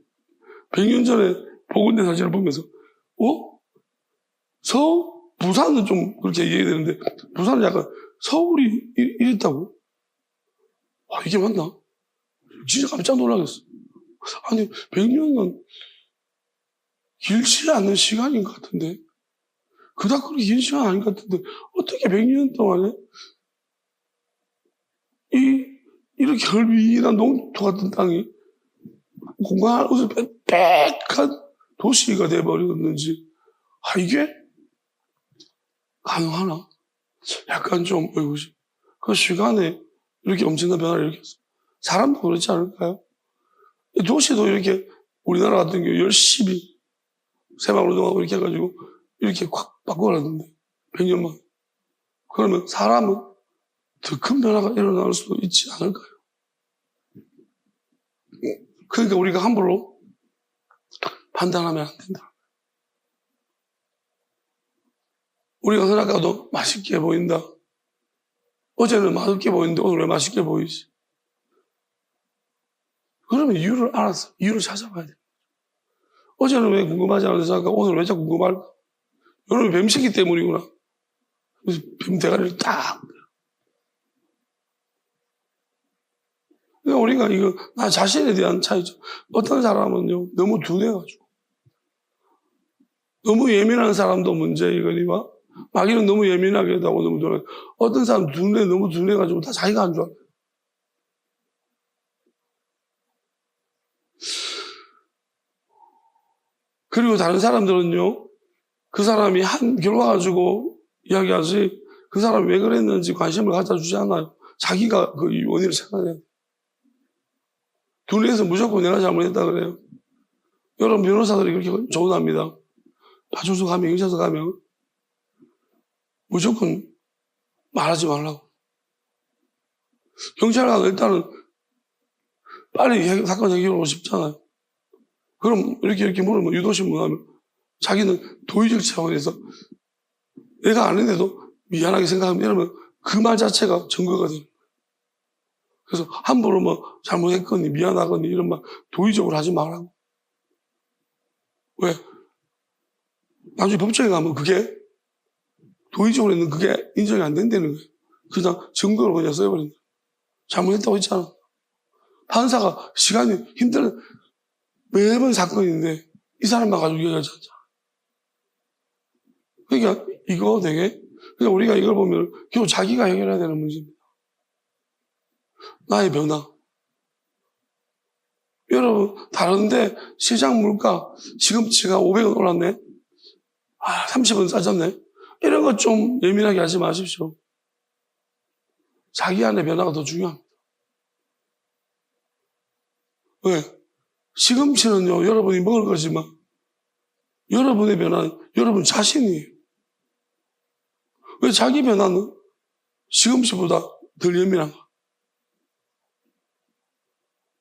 100년 전에 복원된 사진을 보면서, 부산은 좀 그렇게 얘기해야 되는데, 부산은 약간 서울이 이랬다고? 이게 맞나? 진짜 깜짝 놀라겠어. 아니, 100년은 길지 않은 시간인 것 같은데, 그닥 그렇게 긴 시간 아닌 것 같은데, 어떻게 100년 동안에 이렇게 헐빈한 농토 같은 땅이 공간 옷을 빽빽한 도시가 돼버렸는지, 이게 가능하나? 약간 좀, 그 시간에 이렇게 엄청난 변화를 일으켰어. 사람도 그렇지 않을까요? 도시도 이렇게 우리나라 같은 경우 열심히 새마을운동하고 이렇게 해가지고 이렇게 확 바꿔놨는데 100년 만에. 그러면 사람은 더 큰 변화가 일어날 수도 있지 않을까요? 그러니까 우리가 함부로 판단하면 안 된다. 우리가 생각해도 맛있게 보인다. 어제는 맛없게 보이는데 오늘 왜 맛있게 보이지? 그러면 이유를 알았어. 이유를 찾아봐야 돼. 어제는 왜 궁금하지 않은데 생각하고 오늘 왜 자꾸 궁금할까? 여러분 뱀새끼 때문이구나. 그래서 뱀 대가리를 딱. 그러니까 우리가 나 자신에 대한 차이죠. 어떤 사람은요, 너무 둔해가지고. 너무 예민한 사람도 문제이거니와, 마귀는 너무 예민하게 하고 너무 둔해. 어떤 사람 너무 둔해가지고 다 자기가 안 좋아. 그리고 다른 사람들은요, 그 사람이 한 결과 가지고 이야기하지, 그 사람이 왜 그랬는지 관심을 가져주지 않아요. 자기가 그 원인을 생각해요. 둔해서 무조건 내가 잘못했다 그래요. 여러분 변호사들이 그렇게 조언합니다. 파출소 가면, 경찰서 가면 무조건 말하지 말라고. 경찰 가면 일단은 빨리 사건 해결하고 싶잖아요. 그럼 이렇게 물으면 유도신문하면 자기는 도의적 차원에서 내가 아는데도 미안하게 생각하면 이러면 그 말 자체가 증거가 돼요. 그래서 함부로 잘못했거니 미안하거니 이런 말 도의적으로 하지 말라고. 왜? 나중에 법정에 가면 그게 도의적으로 했는 그게 인정이 안 된다는 거예요. 그냥 증거로 그냥 써버린다. 잘못했다고 했잖아. 판사가 시간이 힘들어 매번 사건인데 이 사람만 가지고 얘기하지 않잖아. 그러니까 이거 되게 그러니까 우리가 이걸 보면 결국 자기가 해결해야 되는 문제입니다. 나의 변화. 여러분 다른데 시장 물가 지금 제가 500원 올랐네. 30원 싸졌네. 이런 것 좀 예민하게 하지 마십시오. 자기 안의 변화가 더 중요합니다. 왜? 시금치는요, 여러분이 먹을 거지만, 여러분의 변화는 여러분 자신이에요. 왜 자기 변화는 시금치보다 덜 예민한가?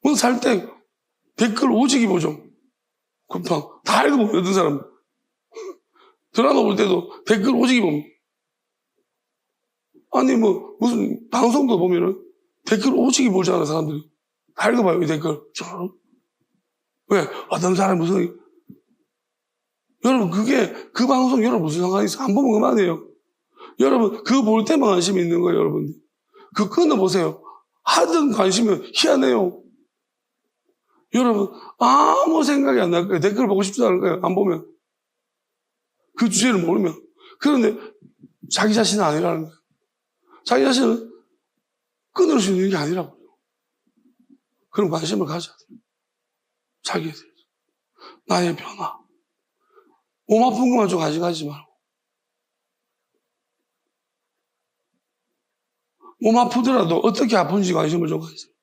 뭐 살 때 댓글 오지기 보죠. 쿠팡. 다 읽어보면 어떤 사람. 드라마 볼 때도 댓글 오지기 봅니다. 아니, 뭐, 무슨 방송도 보면은 댓글 오지기 보잖아요, 사람들이. 다 읽어봐요, 이 댓글. 왜? 어떤 사람이 무슨, 여러분, 그 방송 여러분 무슨 상관이 있어? 안 보면 그만해요. 여러분, 그거 볼 때만 관심이 있는 거예요, 여러분들. 그거 끊어보세요. 하든 관심은 희한해요. 여러분, 아무 생각이 안 날 거예요. 댓글 보고 싶지도 않을 거예요, 안 보면. 그 주제를 모르면. 그런데 자기 자신은 아니라는 거예요. 자기 자신은 끊을 수 있는 게 아니라고요. 그런 관심을 가져야 돼요. 자기에 대해서. 나의 변화. 몸 아픈 것만 좀 가져가지 말고. 몸 아프더라도 어떻게 아픈지 관심을 좀 가지세요.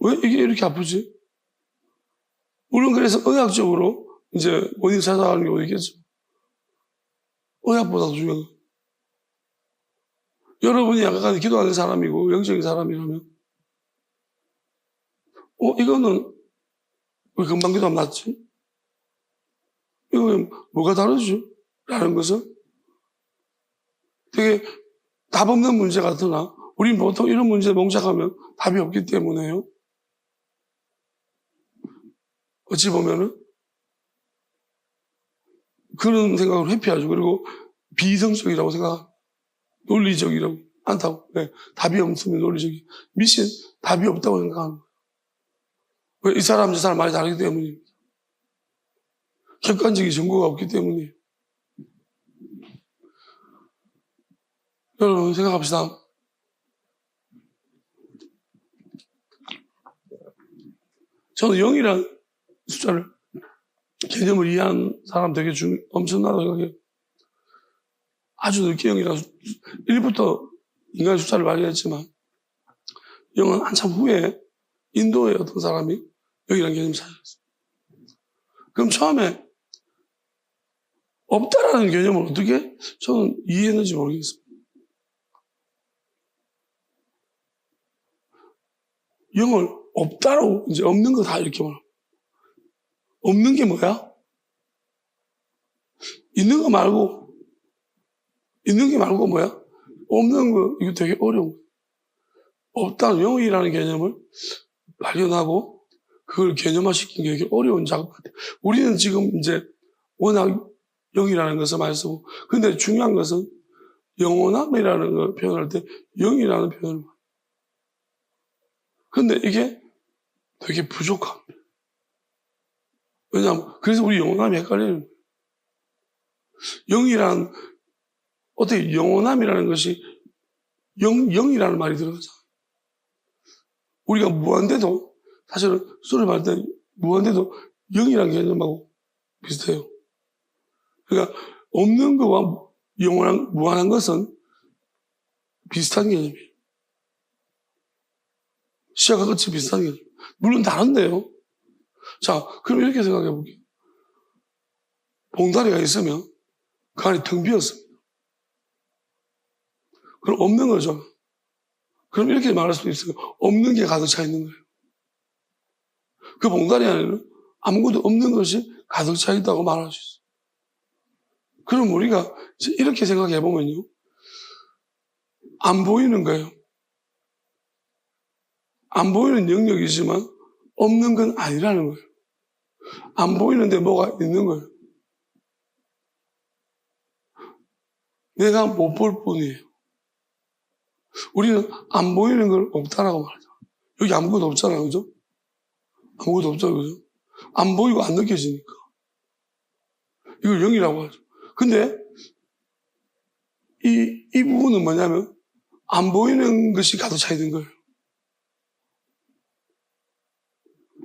왜 이게 이렇게 아프지? 물론 그래서 의학적으로 이제 원인 찾아가는 경우도 있겠죠. 의학보다 더 중요한 거. 여러분이 약간 기도하는 사람이고 영적인 사람이라면 이거는 왜 금방 기도하면 낫지? 이거 뭐가 다르지? 라는 것은 되게 답 없는 문제 같으나 우린 보통 이런 문제에 멍작하면 답이 없기 때문에요. 어찌 보면은 그런 생각을 회피하죠. 그리고 비이성적이라고 생각합니다. 논리적이라고 않다고. 네. 답이 없으면 논리적이. 미신 답이 없다고 생각하는 거예요. 왜? 이 사람 저 사람 말이 다르기 때문입니다. 객관적인 증거가 없기 때문이에요. 여러분 생각합시다. 저는 0이라는 숫자를 개념을 이해한 사람 되게 엄청나다고 생각해요. 아주 늦게 0이라서 1부터 인간의 숫자를 발견했지만 0은 한참 후에 인도의 어떤 사람이 0이라는 개념을 찾았어요. 그럼 처음에 없다라는 개념을 어떻게 저는 이해했는지 모르겠습니다. 0을 없다라고 이제 없는 거 다 이렇게 말합니다. 없는 게 뭐야? 있는 거 말고 뭐야? 없는 거 이거 되게 어려운 거예요. 없다는 0이라는 개념을 발견하고 그걸 개념화시키는 게 되게 어려운 작업 같아요. 우리는 지금 이제 워낙 0이라는 것을 많이 쓰고 근데 중요한 것은 영원함이라는 걸 표현할 때 0이라는 표현을 해요. 근데 이게 되게 부족합니다. 왜냐하면 그래서 우리 영원함이 헷갈리는 거예요. 어떻게 영원함이라는 것이 영이라는 말이 들어가잖아요. 우리가 무한대도 사실은 수를 말할 때 무한대도 0이라는 개념하고 비슷해요. 그러니까 없는 거와 무한한 것은 비슷한 개념이에요. 시작과 끝이 비슷한 개념. 물론 다른데요. 자, 그럼 이렇게 생각해 볼게요. 봉다리가 있으면 그 안에 텅 비었습니다. 그럼 없는 거죠. 그럼 이렇게 말할 수도 있어요. 없는 게 가득 차 있는 거예요. 그 봉다리 안에는 아무것도 없는 것이 가득 차 있다고 말할 수 있어요. 그럼 우리가 이렇게 생각해 보면요. 안 보이는 거예요. 안 보이는 영역이지만 없는 건 아니라는 거예요. 안 보이는데 뭐가 있는 거예요. 내가 못 볼 뿐이에요. 우리는 안 보이는 걸 없다라고 말하죠. 여기 아무것도 없잖아요. 그죠? 아무것도 없잖아요. 그죠? 안 보이고 안 느껴지니까. 이걸 영이라고 하죠. 근데 이 부분은 뭐냐면 안 보이는 것이 가득 차 있는 거예요.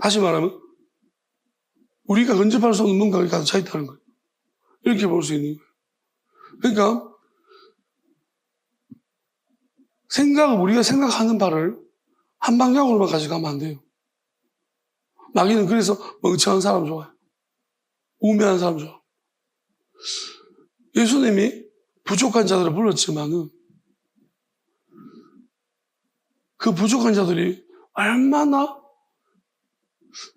다시 말하면 우리가 근접할 수 없는 뭔가가 가득 차 있다는 거예요. 이렇게 볼 수 있는 거예요. 그러니까 우리가 생각하는 바를 한 방향으로만 가져가면 안 돼요. 마귀는 그래서 멍청한 사람 좋아해요. 우매한 사람 좋아해요. 예수님이 부족한 자들을 불렀지만은 그 부족한 자들이 얼마나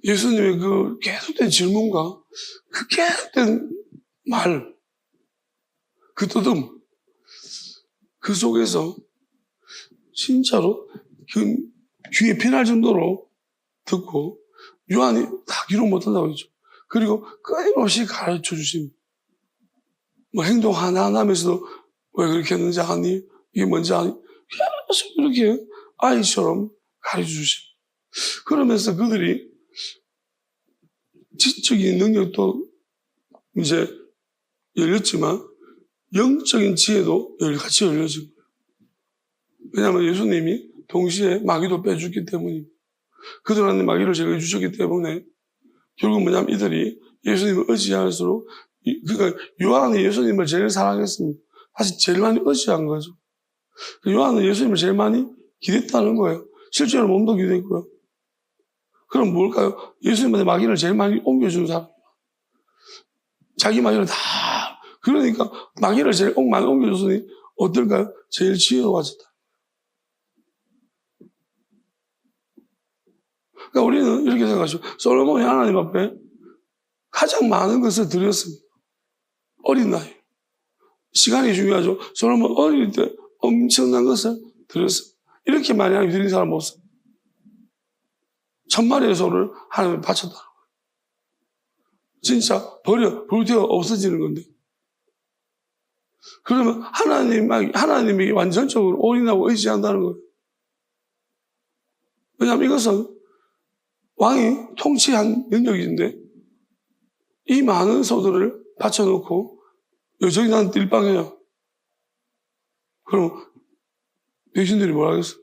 예수님의 그 계속된 질문과 그 계속된 말, 그 뜨듬, 그 속에서 진짜로 그 귀에 피날 정도로 듣고 요한이 다 기록 못한다고 했죠. 그리고 끊임없이 가르쳐 주십니다. 뭐 행동 하나하나 하면서도 왜 그렇게 했는지 아니? 이게 뭔지 아니? 계속 이렇게 아이처럼 가르쳐 주십니다. 그러면서 그들이 지적인 능력도 이제 열렸지만 영적인 지혜도 같이 열려진 거예요. 왜냐하면 예수님이 동시에 마귀도 빼주기 때문입니다. 그들한테 마귀를 제거해 주셨기 때문에 결국 뭐냐면 이들이 예수님을 의지할수록 그러니까 요한이 예수님을 제일 사랑했습니다. 사실 제일 많이 의지한 거죠. 요한은 예수님을 제일 많이 기댔다는 거예요. 실제로 몸도 기댔고요. 그럼 뭘까요? 예수님한테 마귀를 제일 많이 옮겨준 사람. 자기 마귀를 다 그러니까 마귀를 제일 많이 옮겨줬으니 어떨까요? 제일 지혜로워졌다. 그러니까 우리는 이렇게 생각하죠. 솔로몬이 하나님 앞에 가장 많은 것을 드렸습니다. 어린 나이. 시간이 중요하죠. 솔로몬 어릴 때 엄청난 것을 드렸습니다. 이렇게 많이 하나님 드린 사람 없습니다. 1000마리의 소를 하나님에 바쳤다. 진짜 불태워 없어지는 건데. 그러면 하나님에게 완전적으로 올인하고 의지한다는 거예요. 왜냐하면 이것은 왕이 통치한 능력인데 이 많은 소들을 바쳐놓고 여전히 난 띨빵해요. 그럼 백신들이 뭐라 하겠어?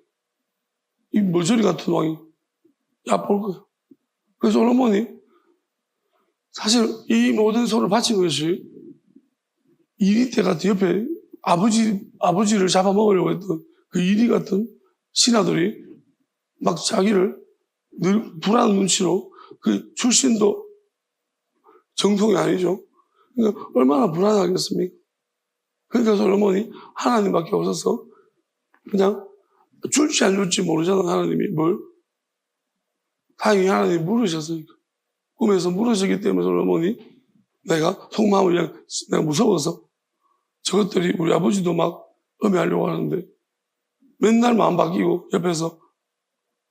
이 머저리 같은 왕이 얕볼 거예요. 그래서 솔로몬이 사실 이 모든 소를 바친 것이 이리 때 같은 옆에 아버지를 잡아먹으려고 했던 그 이리 같은 신하들이 막 자기를 늘 불안한 눈치로 그 출신도 정통이 아니죠. 그러니까 얼마나 불안하겠습니까? 그러니까 솔로몬이 하나님밖에 없어서 그냥 줄지 안 줄지 모르잖아. 하나님이 뭘. 다행히 하나님이 물으셨으니까. 꿈에서 물으셨기 때문에 솔로몬이 내가 속마음을 그냥 내가 무서워서 저것들이 우리 아버지도 막 음해하려고 하는데 맨날 마음 바뀌고 옆에서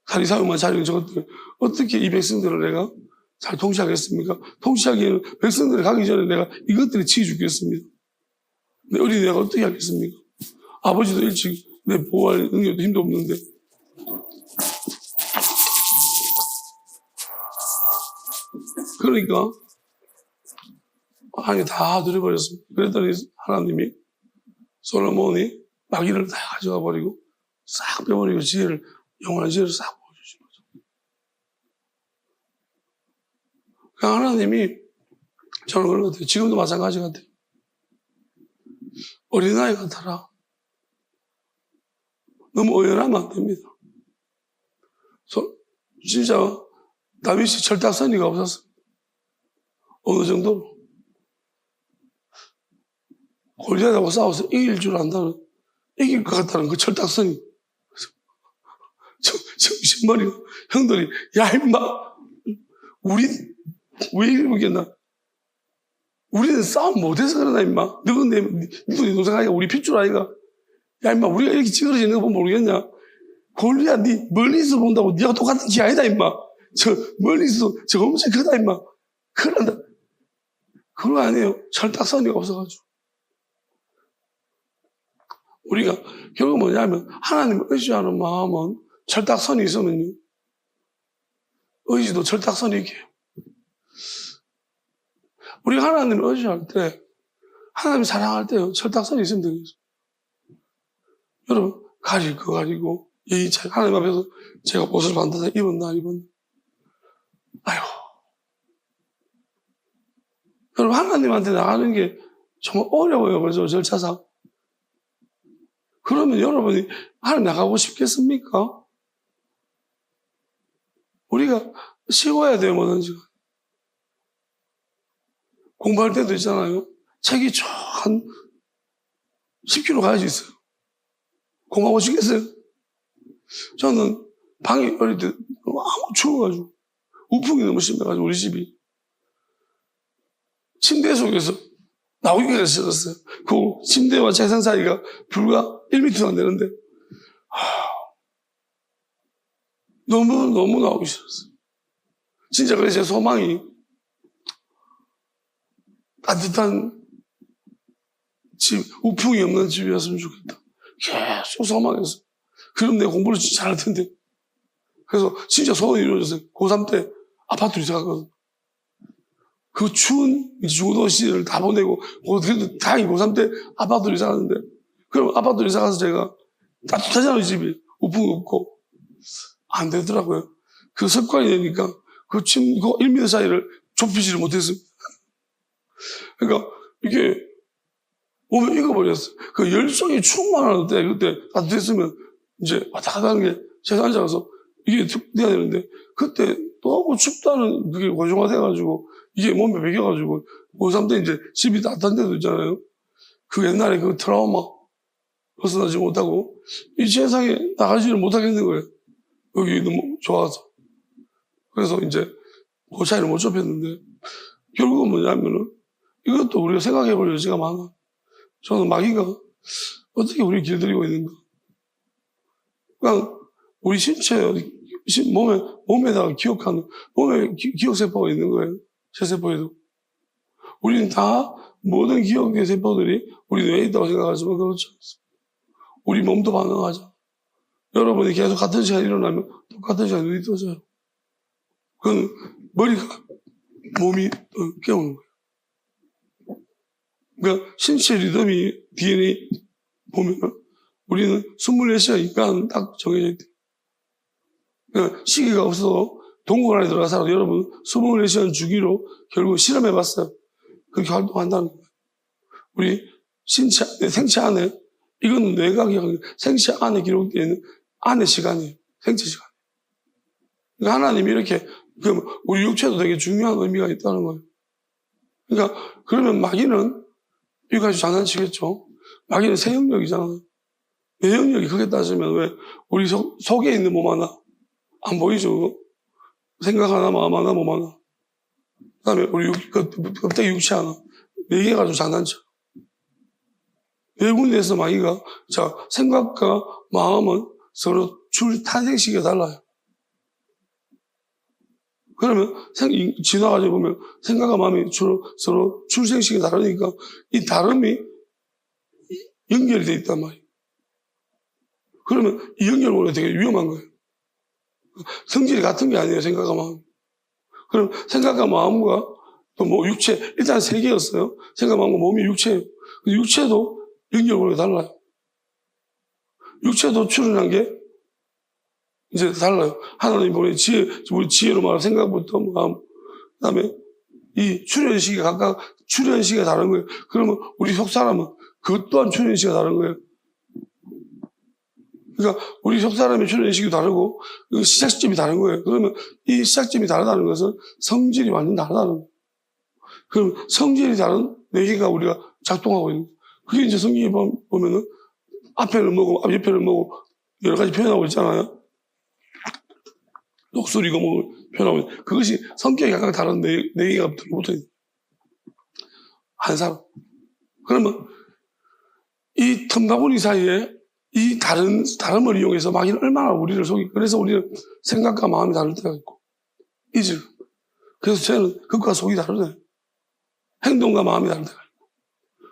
다리 사용만 차리는 저것들 어떻게 이 백성들을 내가 잘 통치하겠습니까? 통치하기에는 백성들이 가기 전에 내가 이것들이 치워 죽겠습니다. 내 어린애가 어떻게 하겠습니까? 아버지도 일찍 내 보호할 능력도 힘도 없는데. 그러니까 하나님이 다 들여버렸습니다. 그랬더니 하나님이 솔로몬이 마귀를 다 가져가 버리고 싹 빼버리고 지혜를 영원한 지혜를 싹 보여주신 거죠. 그러니까 하나님이 저는 그런 것 같아요. 지금도 마찬가지 같아요. 어린아이 같아라. 너무 의연하면 안 됩니다. 진짜 다윗이 철딱서니가 없었어요. 어느 정도로. 골리앗하고 싸워서 이길 줄 안다는, 이길 것 같다는 그 철딱서니. 정신머리가, 형들이, 야, 임마, 우리, 왜 이러겠나? 우리는 싸움 못해서 그러나, 임마. 너도 네 동생 아이가 우리 핏줄 아이가. 야, 임마, 우리가 이렇게 찌그러지는 거 보면 모르겠냐? 골리앗, 니 멀리서 본다고 니가 똑같은 기 아니다, 임마. 멀리서, 저 엄청 크다, 임마. 그런다. 그거 아니에요. 철딱서니가 없어가지고. 우리가 결국 뭐냐면 하나님을 의지하는 마음은 철딱선이 있으면요. 의지도 철딱선이 있게 해요. 우리가 하나님을 의지할 때 하나님 사랑할 때요. 철딱선이 있으면 되겠어요. 여러분 가릴 거 가리고 예의 차리 하나님 앞에서 제가 옷을 반드시 입었나 아유 여러분 하나님한테 나가는 게 정말 어려워요. 그죠? 절차상. 그러면 여러분이 하나님 나가고 싶겠습니까? 우리가 쉬워야 돼요, 뭐든지. 공부할 때도 있잖아요. 책이 한 10km 가야지 있어요. 공부하고 싶겠어요? 저는 방에 어릴 때 너무 추워가지고 우풍이 너무 심해가지고 우리 집이 침대 속에서 나오기가 싫었어요. 그 침대와 책상 사이가 불과 1m도 안 되는데 너무 나오기 싫었어요. 진짜 그래서 제 소망이 따뜻한 집, 우풍이 없는 집이었으면 좋겠다. 계속 소망했어. 그럼 내가 공부를 진짜 잘할 텐데. 그래서 진짜 소원이 이루어졌어요. 고3 때 아파트로 이사 갔거든. 그 추운 중고도시를 다 보내고, 그래도 다행히 고3 때 아파트로 이사 갔는데, 그럼 아파트로 이사 가서 제가 따뜻하잖아요, 집이. 우풍 없고. 안 되더라고요. 그 습관이 되니까 그 1m 사이를 좁히지를 못했어요. 그러니까 이게 몸에 익어버렸어. 그 열성이 충만할 때, 그때 따뜻했으면 이제 왔다 갔다 하는 게 제가 앉아서 이게 돼야 되는데, 그때 너무 춥다는 그게 고정화돼가지고, 이게 몸에 배겨가지고, 고3 때 이제 집이 따뜻한 데도 있잖아요. 그 옛날에 그 트라우마, 벗어나지 못하고, 이 세상에 나가지를 못하겠는 거예요. 여기 너무 좋아서. 그래서 이제 그 차이를 못 좁혔는데, 결국은 뭐냐면은, 이것도 우리가 생각해 볼 여지가 많아. 저는 마귀가 어떻게 우리를 길들이고 있는가. 그냥 우리 신체, 몸에다가 기억하는, 몸에 기억세포가 있는 거예요. 제 세포에도. 우리는 다 모든 기억의 세포들이 우리 뇌에 있다고 생각하지만 그렇지 않습니다. 우리 몸도 반응하죠. 여러분이 계속 같은 시간에 일어나면 똑같은 시간에 눈이 떠져요. 그건 머리가, 몸이 깨우는 거예요. 그러니까 신체 리듬이 DNA 보면 우리는 24시간 인간 딱 정해져 있대요. 그러니까 시계가 없어도 동굴 안에 들어가서 여러분 24시간 주기로 결국 실험해봤어요. 그렇게 활동한다는 거예요. 우리 신체 안에, 생체 안에, 이건 뇌가 기억하는 생체 안에 기록되어 있는 안의 시간이에요. 생체 시간. 그러니까 하나님이 이렇게, 우리 육체도 되게 중요한 의미가 있다는 거예요. 그러니까, 그러면 마귀는 이거 가지고 장난치겠죠? 마귀는 새 영역이잖아요. 내 영역이 크게 따지면 왜 우리 속에 있는 몸 하나 안 보이죠? 생각 하나, 마음 하나, 몸 하나. 그 다음에 우리 껍데기 육체 하나. 4개 가지고 장난쳐. 네 군데에서 마귀가, 자, 생각과 마음은 서로 탄생 시기가 달라요. 그러면 지나가지고 보면 생각과 마음이 서로 출생 시기가 다르니까 이 다름이 연결이 돼 있단 말이에요. 그러면 이 연결고리가 되게 위험한 거예요. 성질이 같은 게 아니에요, 생각과 마음. 그럼 생각과 마음과 또 뭐 육체, 일단 3개였어요. 생각과 마음과 몸이 육체예요. 육체도 연결고리가 달라요. 육체도 출현한 게 이제 달라요. 하나님 보내 우리 지혜로 말하는 생각부터 마음, 그 다음에 이 출현 시기가 각각 출현 시기가 다른 거예요. 그러면 우리 속 사람은 그것 또한 출현 시기가 다른 거예요. 그러니까 우리 속 사람의 출현 시기도 다르고 시작 시점이 다른 거예요. 그러면 이 시작점이 다르다는 것은 성질이 완전 다르다는 거예요. 그럼 성질이 다른 4개가 우리가 작동하고 있는 거예요. 그게 이제 성경에 보면은 앞에는 뭐고 옆에는 뭐고 여러 가지 표현하고 있잖아요. 독수리고 뭐 표현하고 있는 그것이 성격이 각각 다른 4개가 붙어 있는 한 사람. 그러면 이 틈바구니 사이에 이 다름을 이용해서 마귀는 얼마나 우리를 속이, 그래서 우리는 생각과 마음이 다를 때가 있고, 이질. 그래서 쟤는 극과 속이 다르네. 행동과 마음이 다를 때가 있고.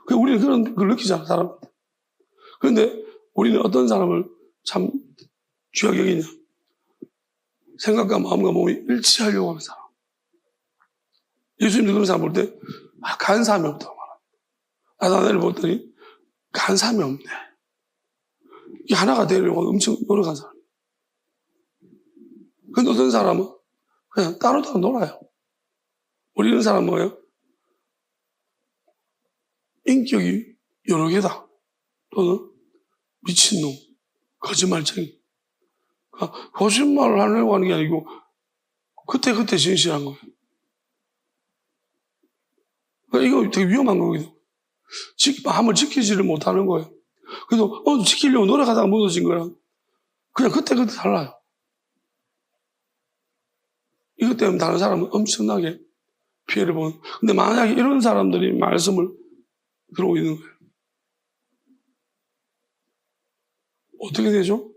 그래서 우리는 그런 걸 느끼잖아, 사람한테. 그런데 우리는 어떤 사람을 참 귀하게 여기냐. 생각과 마음과 몸이 일치하려고 하는 사람. 예수님도 그런 사람 볼 때, 간사함이 없다고 말합니다. 나다나엘을 봤더니, 간사함이 없네. 이게 하나가 되려고 엄청 노력한 사람. 근데 어떤 사람은 그냥 따로 놀아요. 우리 이런 사람은 뭐예요? 인격이 여러 개다. 또는 미친놈, 거짓말쟁이. 거짓말을 하려고 하는 게 아니고 그때 진실한 거예요. 그러니까 이거 되게 위험한 거거든요. 함을 지키지를 못하는 거예요. 그래서 지키려고 노력하다가 무너진 거랑 그냥 그때 달라요. 이것 때문에 다른 사람은 엄청나게 피해를 보는. 근데 만약에 이런 사람들이 말씀을 들어오고 있는 거예요. 어떻게 되죠?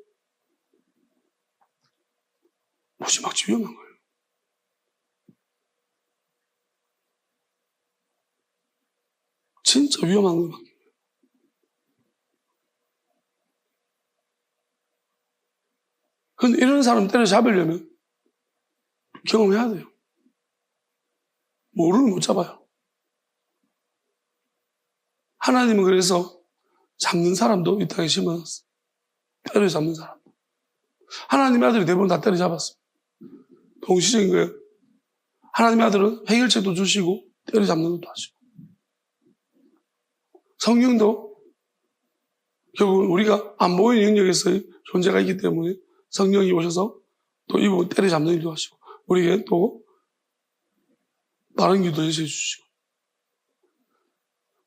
무지막지 위험한 거예요. 진짜 위험한 거예요. 근데 이런 사람 때려잡으려면 경험해야 돼요. 모르는 못 잡아요. 하나님은 그래서 잡는 사람도 이 땅에 심어놨어요. 때려잡는 사람. 하나님의 아들이 대부분 다 때려잡았어요. 동시적인 거예요. 하나님의 아들은 해결책도 주시고 때려잡는 것도 하시고. 성령도 결국은 우리가 안 보이는 영역에서의 존재가 있기 때문에 성령이 오셔서 또 이 부분 때려잡는 일도 하시고 우리에게 또 다른 길도 제시해 주시고.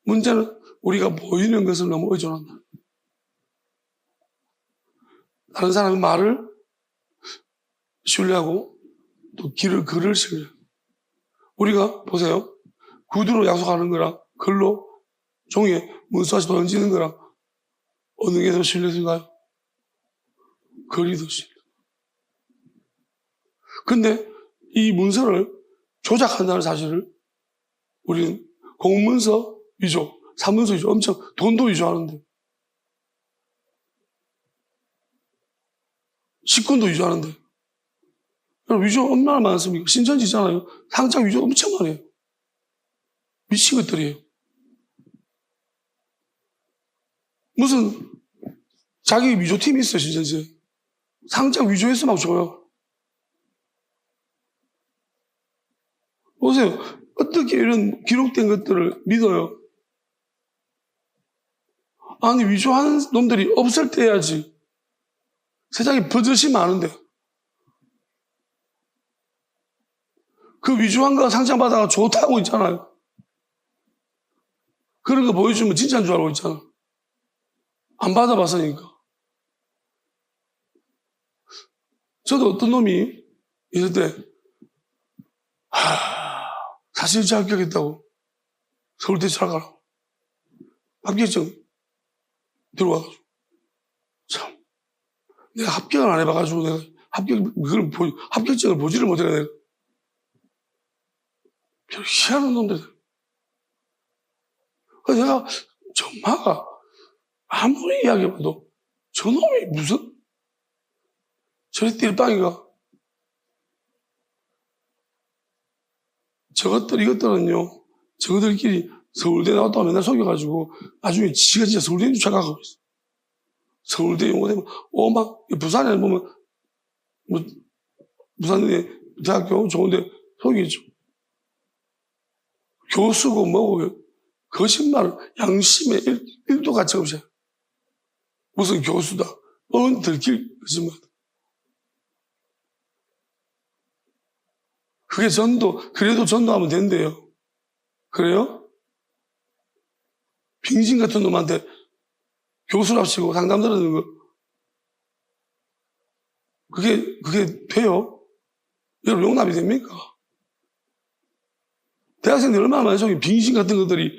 문제는 우리가 보이는 것을 너무 의존한다. 다른 사람의 말을 신뢰하고 또 글을 신뢰해요. 우리가 보세요. 구두로 약속하는 거랑 글로 종이에 문서같이 던지는 거랑 어느 게 더 신뢰인가요? 글이 더 신뢰. 근데 이 문서를 조작한다는 사실을 우리는 공문서 위조, 사문서 위조, 엄청 돈도 위조하는데 식권도 위조하는데 위조 얼마나 많습니까? 신천지잖아요. 상장 위조 엄청 많이 해요. 미친 것들이에요. 무슨 자기 위조팀이 있어요, 신천지에. 상장 위조해서 막 줘요. 보세요. 어떻게 이런 기록된 것들을 믿어요? 아니, 위조하는 놈들이 없을 때 해야지. 세상에 버젓이 많은데. 그 위조한 거 상장받아가 좋다고 있잖아요. 그런 거 보여주면 진짜인 줄 알고 있잖아. 안 받아봤으니까. 저도 어떤 놈이 있을 때, 사실자 합격했다고 서울대 들어가라. 합격증 들어와가지고. 참. 내가 합격을 안 해봐가지고 내가 합격증을 보지를 못해. 내가. 별 희한한 놈들. 그래서 내가 정말 아무리 이야기해봐도 저놈이 무슨 저리 띨빵이가 이것들은요, 저들끼리 서울대 나왔다고 맨날 속여가지고 나중에 지가 진짜 서울대인 줄 착각하고 있어. 서울대 용어되면, 부산에 보면, 부산에 대학교 좋은데 속이죠. 교수고 뭐고, 거짓말, 양심에 1도 가치 없어요. 무슨 교수다. 들킬 거짓말. 그게 그래도 전도하면 된대요. 그래요? 빙신 같은 놈한테 교수랍시고 상담 들어주는 거. 그게 돼요? 여러분 용납이 됩니까? 대학생들 얼마나 많이 속이 빙신 같은 것들이,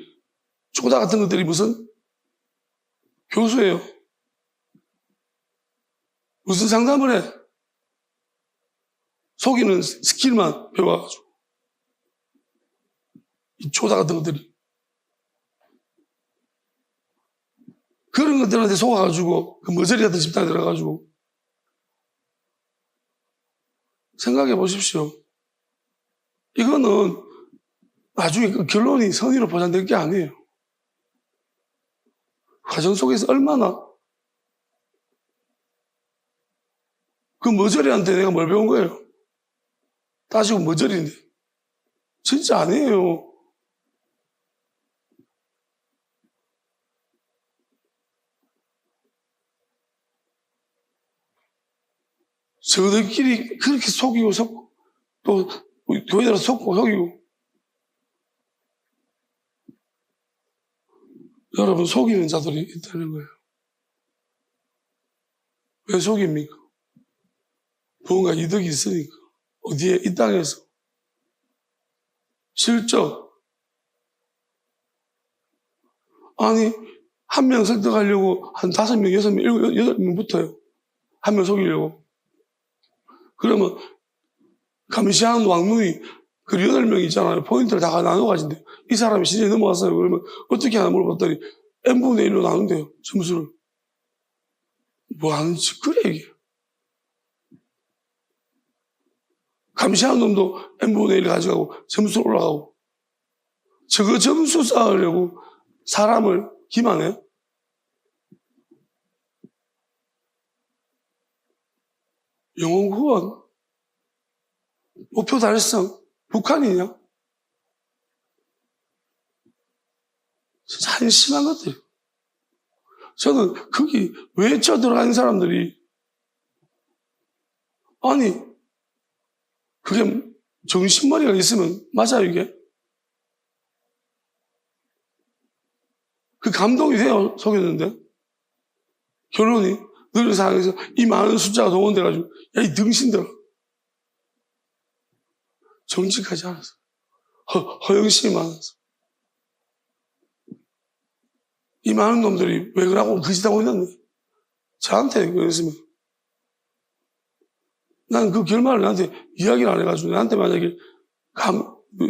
쪼다 같은 것들이 무슨 교수예요? 무슨 상담을 해? 속이는 스킬만 배워가지고. 이 쪼다 같은 것들이. 그런 것들한테 속아가지고, 그 머저리 같은 집단에 들어가가지고. 생각해 보십시오. 이거는 나중에 그 결론이 선의로 보장될 게 아니에요. 과정 속에서 얼마나 그 머저리한테 내가 뭘 배운 거예요? 따지고 머저리인데. 진짜 아니에요. 저들끼리 그렇게 속이고 또 교회들은 속이고. 여러분, 속이는 자들이 있다는 거예요. 왜 속입니까? 뭔가 이득이 있으니까. 어디에? 이 땅에서. 실적. 아니, 한 명 설득하려고 한 5명, 6명, 8명 붙어요. 한 명 속이려고. 그러면 감시하는 왕눈이 그 8명 있잖아요. 포인트를 다 나눠 가진대요. 이 사람이 시즌에 넘어갔어요. 그러면 어떻게 하나 물어봤더니 n분의 1로 나눈대요. 점수를. 뭐 하는 짓거리야 이게. 감시하는 놈도 n분의 1 가져가고 점수 올라가고. 저거 점수 쌓으려고 사람을 기만해요? 영혼 구원, 목표 달성, 북한이냐? 진짜 한심한 것들. 저는 거기 외쳐 들어가는 사람들이, 아니, 그게 정신머리가 있으면 맞아요, 이게? 그 감동이 돼요, 속였는데. 결론이 늘 상황에서 이 많은 숫자가 동원돼가지고, 야, 이 등신들아. 정직하지 않았어. 허영심이 많았어. 이 많은 놈들이 왜 그러고 거짓하고 있는데 저한테 그랬으면 난 그 결말을 나한테 이야기를 안 해가지고 나한테 만약에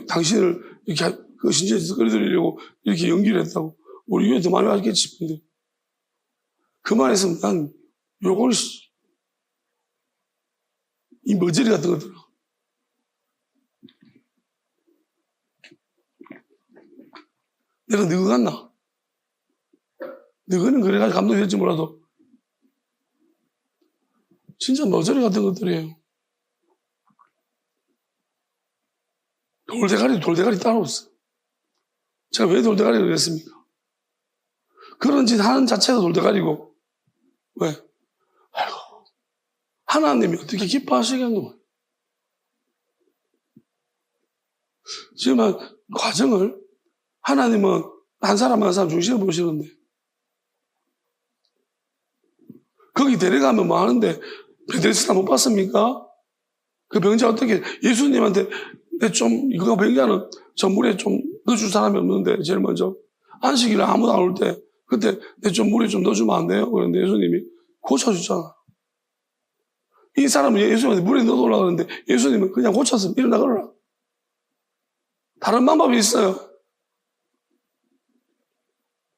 당신을 이렇게 그 신천지에서 끌어들이려고 이렇게 연기를 했다고 우리 교회 더 많이 왔겠지 싶은데 그 말했으면 난 요걸 이 머저리 같은 것들 내가 너거 같나? 너거는 그래가지고 감동이 될지 몰라도 진짜 머저리 같은 것들이에요. 돌대가리 따로 없어. 제가 왜 돌대가리를 그랬습니까? 그런 짓 하는 자체가 돌대가리고 왜? 아이고 하나님이 어떻게 기뻐하시겠노? 지금 과정을 하나님은 한 사람 한 사람 중심을 보시는데 거기 데려가면 뭐 하는데 베데스다 못 봤습니까? 그 병자 어떻게 예수님한테 내 좀 이거 병자는 저 물에 좀 넣어줄 사람이 없는데 제일 먼저 안식일에 아무도 안 올 때 그때 내 좀 물에 좀 넣어주면 안 돼요? 그런데 예수님이 고쳐주잖아. 이 사람은 예수님한테 물에 넣어달라고 하는데 예수님은 그냥 고쳐서 일어나 걸어라. 다른 방법이 있어요.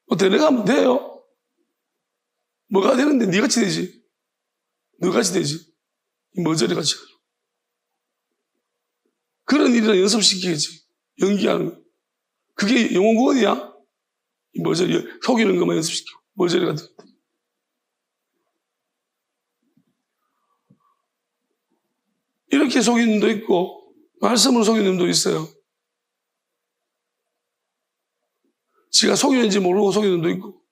뭐 데려가면 돼요. 뭐가 되는데 니같이 되지. 너같이 되지. 이 머저리같이. 그런 일이라 연습시키겠지. 연기하는 거. 그게 영혼 구원이야? 이 머저리, 속이는 것만 연습시키고. 머저리 같은 거. 이렇게 속이는 놈도 있고, 말씀으로 속이는 놈도 있어요. 지가 속이는지 모르고 속이는 놈도 있고.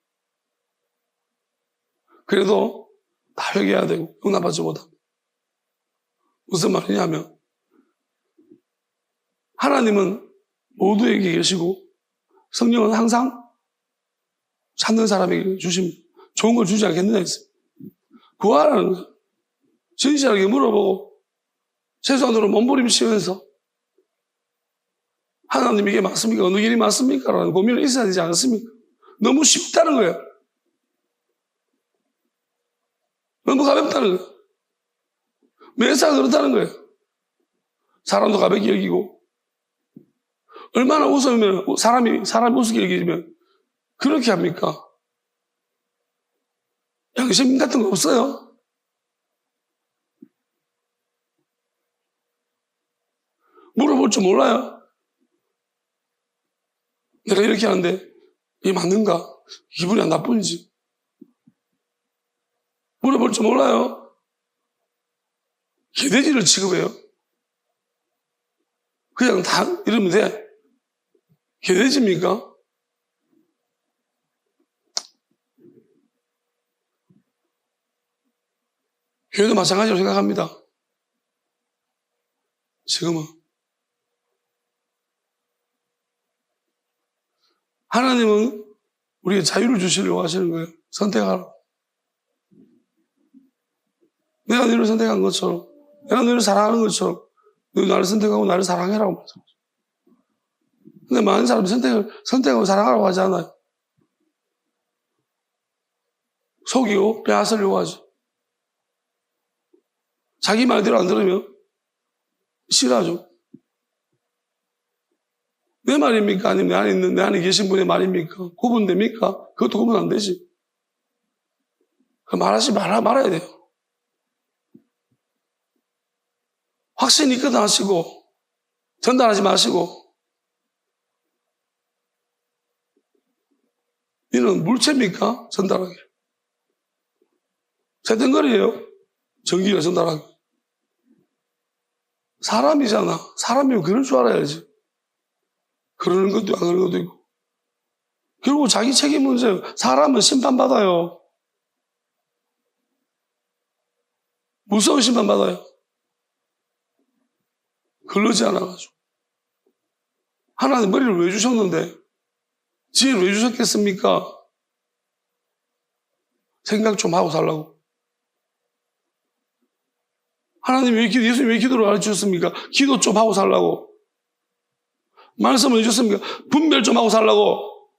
그래도 다 회개해야 되고, 용납하지 못하고. 무슨 말이냐면, 하나님은 모두에게 계시고, 성령은 항상 찾는 사람에게 주시면 좋은 걸 주지 않겠느냐 했어요. 구하라는 거예요. 진실하게 물어보고, 최소한으로 몸부림치면서, 하나님 이게 맞습니까? 어느 길이 맞습니까? 라는 고민이 있어야 되지 않습니까? 너무 쉽다는 거예요. 너무 가볍다는 거예요. 매사가 그렇다는 거예요. 사람도 가볍게 여기고, 얼마나 웃으면, 사람이 우습게 여기면, 그렇게 합니까? 양심 같은 거 없어요? 물어볼 줄 몰라요? 내가 이렇게 하는데, 이게 맞는가? 기분이 안 나쁜지. 물어볼 줄 몰라요? 개돼지를 취급해요? 그냥 다 이러면 돼? 개돼지입니까? 교회도 마찬가지로 생각합니다. 지금은. 하나님은 우리에게 자유를 주시려고 하시는 거예요. 선택하라. 내가 너를 선택한 것처럼, 내가 너를 사랑하는 것처럼, 너희 나를 선택하고 나를 사랑해라고 말씀하죠. 근데 많은 사람이 선택하고 사랑하라고 하지 않아요. 속이고 빼앗으려고 하죠. 자기 말대로 안 들으면 싫어하죠. 내 말입니까? 아니면 내 안에 계신 분의 말입니까? 구분됩니까? 그것도 구분 안 되지. 말하지 말아야 돼요. 확신이 있거든 하시고, 전달하지 마시고, 이는 물체입니까? 전달하기. 새등거리예요. 전기가 전달하기. 사람이잖아. 사람이면 그럴 줄 알아야지. 그러는 것도 안 그러는 것도 있고. 결국 자기 책임 문제예요. 사람은 심판받아요. 무서운 심판받아요. 그러지 않아가지고. 하나님 머리를 왜 주셨는데? 지혜를 왜 주셨겠습니까? 생각 좀 하고 살라고. 하나님 예수님 왜 기도를 가르쳐 주셨습니까? 기도 좀 하고 살라고. 말씀을 해주셨습니까? 분별 좀 하고 살라고.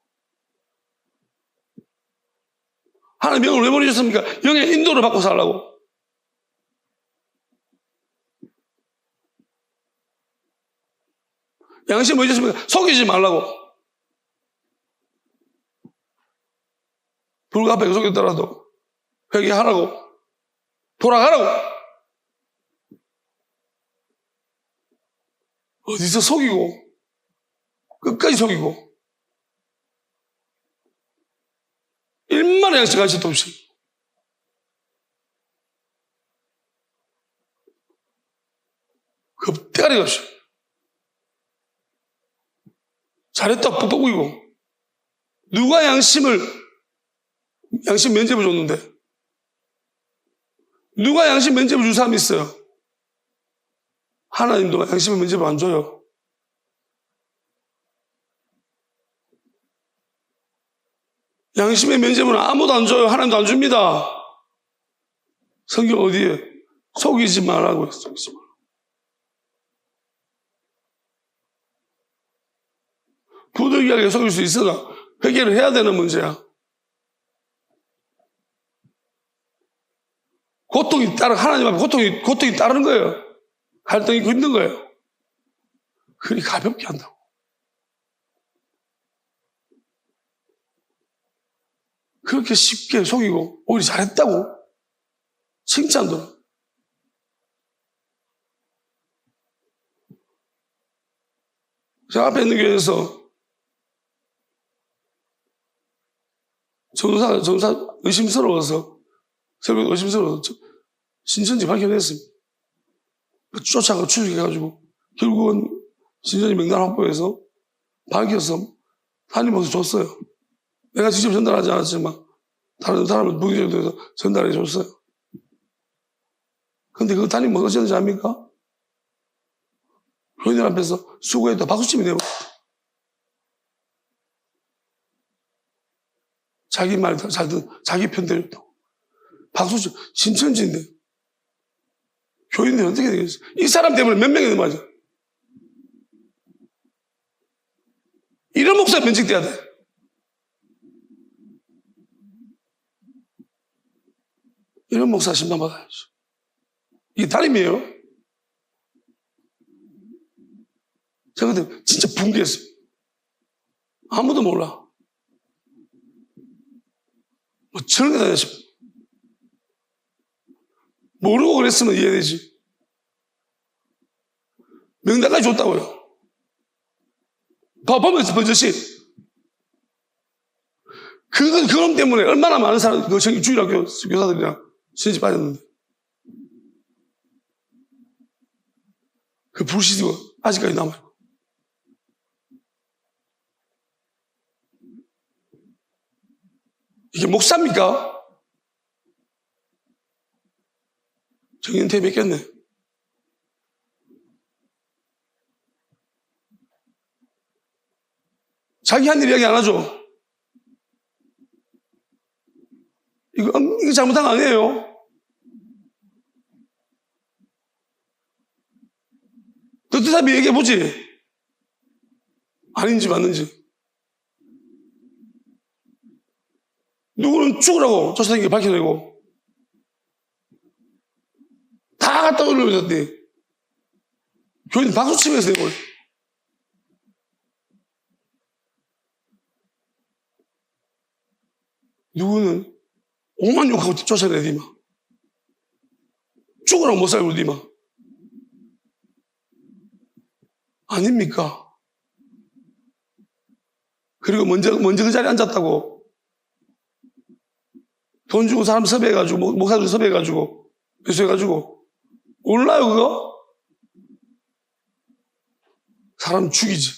하나님 영을 왜 보내주셨습니까? 영의 인도를 받고 살라고. 양심을 왜 주셨습니까? 속이지 말라고. 불과 앞에 속였더라도 회개하라고. 돌아가라고. 어디서 속이고 끝까지 속이고 일만의 양식 가질 수 없이 겁대가리 없이 잘했다 뻑뻑 우기고 누가 양심 면접을 줬는데 누가 양심 면접을 줄 사람이 있어요? 하나님도 양심 면접을 안 줘요. 양심의 면접은 아무도 안 줘요. 하나님도 안 줍니다. 성경 어디에? 속이지 말라고 했어요. 속이지 말라고. 부득이하게 속일 수 있으나 회개를 해야 되는 문제야. 하나님 앞에 고통이 따르는 거예요. 갈등이 있고 힘든 거예요. 그리 가볍게 한다고. 그렇게 쉽게 속이고 오히려 잘했다고 칭찬도. 제가 앞에 있는 교회에서 전사 의심스러워서 설교 의심스러워서 신천지 발견했습니다. 쫓아가 추적해가지고 결국은 신천지 명단 확보해서 밝혀서 담임목사 줬어요. 내가 직접 전달하지 않았지만 다른 사람을 무기적으로 전달해 줬어요. 근데 그 담임목사 어쩌는지 압니까? 교인들 앞에서 수고했다 박수침이 내버려. 자기 말 잘 듣는 자기 편 들었다고. 박수침. 신천지인데 교인들이 어떻게 되겠어요? 이 사람 때문에 몇 명이 맞아. 이런 목사 면직돼야 돼. 이런 목사 심판받아야죠. 이게 달임이에요. 제가 그때 진짜 붕괴했어요. 아무도 몰라. 뭐 저런 게 다녔어. 모르고 그랬으면 이해되지. 명단까지 줬다고요. 보면서 번젓이. 그놈 때문에 얼마나 많은 사람, 주일학교 교사들이랑 신지 빠졌는데. 그 불시디가 아직까지 남아요. 이게 목사입니까? 정인태 뵙겠네. 자기 한 일 이야기 안 하죠. 이거 잘못한 거 아니에요. 뜻하면 얘기해보지. 아닌지 맞는지. 누구는 죽으라고 쫓아다니게 밝혀내고 다 갖다 올려줬더니 교인 박수치면서 내고 누구는 오만 욕하고 쫓아내더니 막 죽으라고 못 살고 니마 아닙니까? 그리고 먼저 그 자리에 앉았다고 돈 주고 사람 섭외해가지고 목사들 섭외해가지고 배수해가지고 몰라요 그거? 사람 죽이지.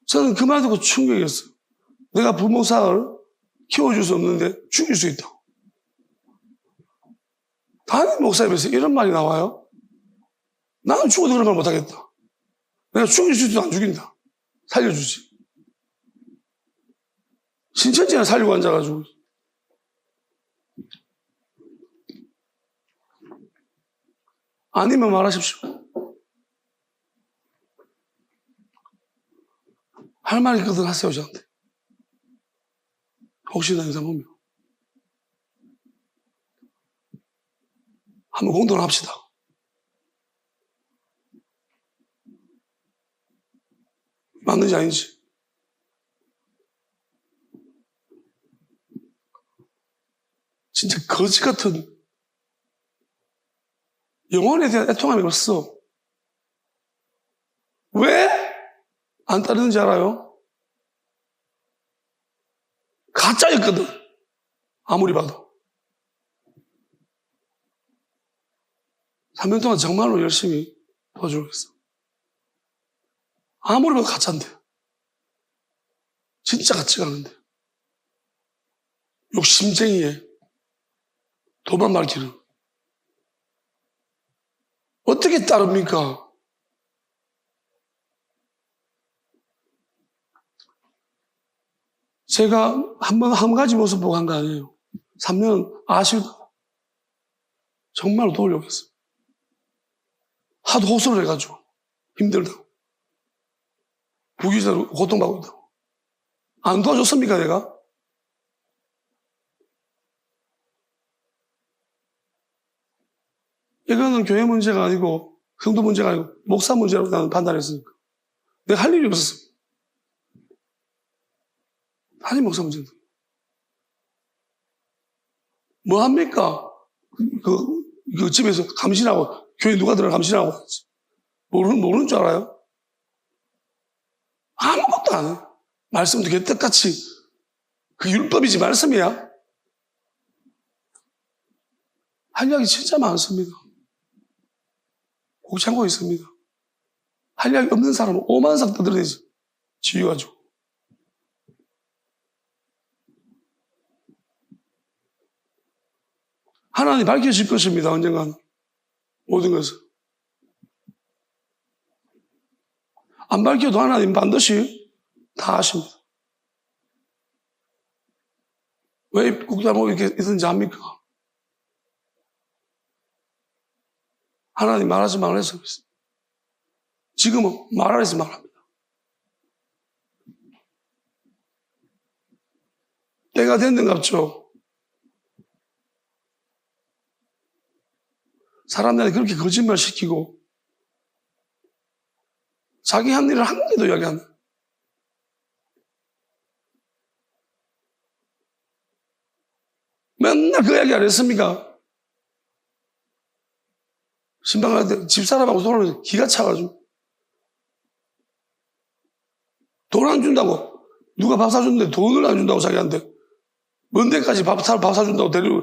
저는 그 말 듣고 충격이었어요. 내가 부목사를 키워줄 수 없는데 죽일 수 있다고. 담임 목사님에서 이런 말이 나와요? 나는 죽어도 그런 말 못하겠다. 내가 죽일 수 있어도 안 죽인다. 살려주지. 신천지나 살려고 앉아가지고. 아니면 말하십시오. 할 말 있거든 하세요, 저한테. 혹시나 영상 보면. 한번 공론합시다. 맞는지 아닌지. 진짜 거지 같은 영혼에 대한 애통함이 없어. 왜 안 따르는지 알아요? 가짜였거든. 아무리 봐도. 3년 동안 정말로 열심히 도와주고 있어. 아무리 봐도 가짜인데. 진짜 같지가 않은데. 욕심쟁이에 도만 밝히는. 어떻게 따릅니까? 제가 한 가지 모습 보고 한 거 아니에요. 3년 아실까? 정말로 도우려고 했어요. 하도 호소를 해가지고 힘들다고. 부기자로 고통받고 있다고. 안 도와줬습니까 내가? 이거는 교회 문제가 아니고 성도 문제가 아니고 목사 문제라고 나는 판단했으니까. 내가 할 일이 없었어. 담임 목사 문제인데. 뭐 합니까? 그 집에서 감신하고, 교회 누가 들어가 감신하고, 모르는 줄 알아요? 아무것도 안 해. 말씀도 개떡같이, 그 율법이지 말씀이야? 할 이야기 진짜 많습니다. 꼭 참고 있습니다. 할 이야기 없는 사람은 오만상 떠들어내지. 지휘가지고. 하나님 밝혀질 것입니다. 언젠가는. 모든 것을. 안 밝혀도 하나님 반드시 다 아십니다. 왜 국장하고 이렇게 있는지 압니까? 하나님 말하지 말아서 그랬어요. 지금은 말하래서 말합니다. 때가 됐는갑죠. 사람들이 그렇게 거짓말 시키고 자기 한 일을 한 개도 이야기 안 해. 맨날 그 이야기 안 했습니까? 신방 갈 때 집사람하고 돌아오면서 기가 차가지고 돈 안 준다고 누가 밥 사줬는데 돈을 안 준다고 자기한테 먼 데까지 밥 사준다고 데리고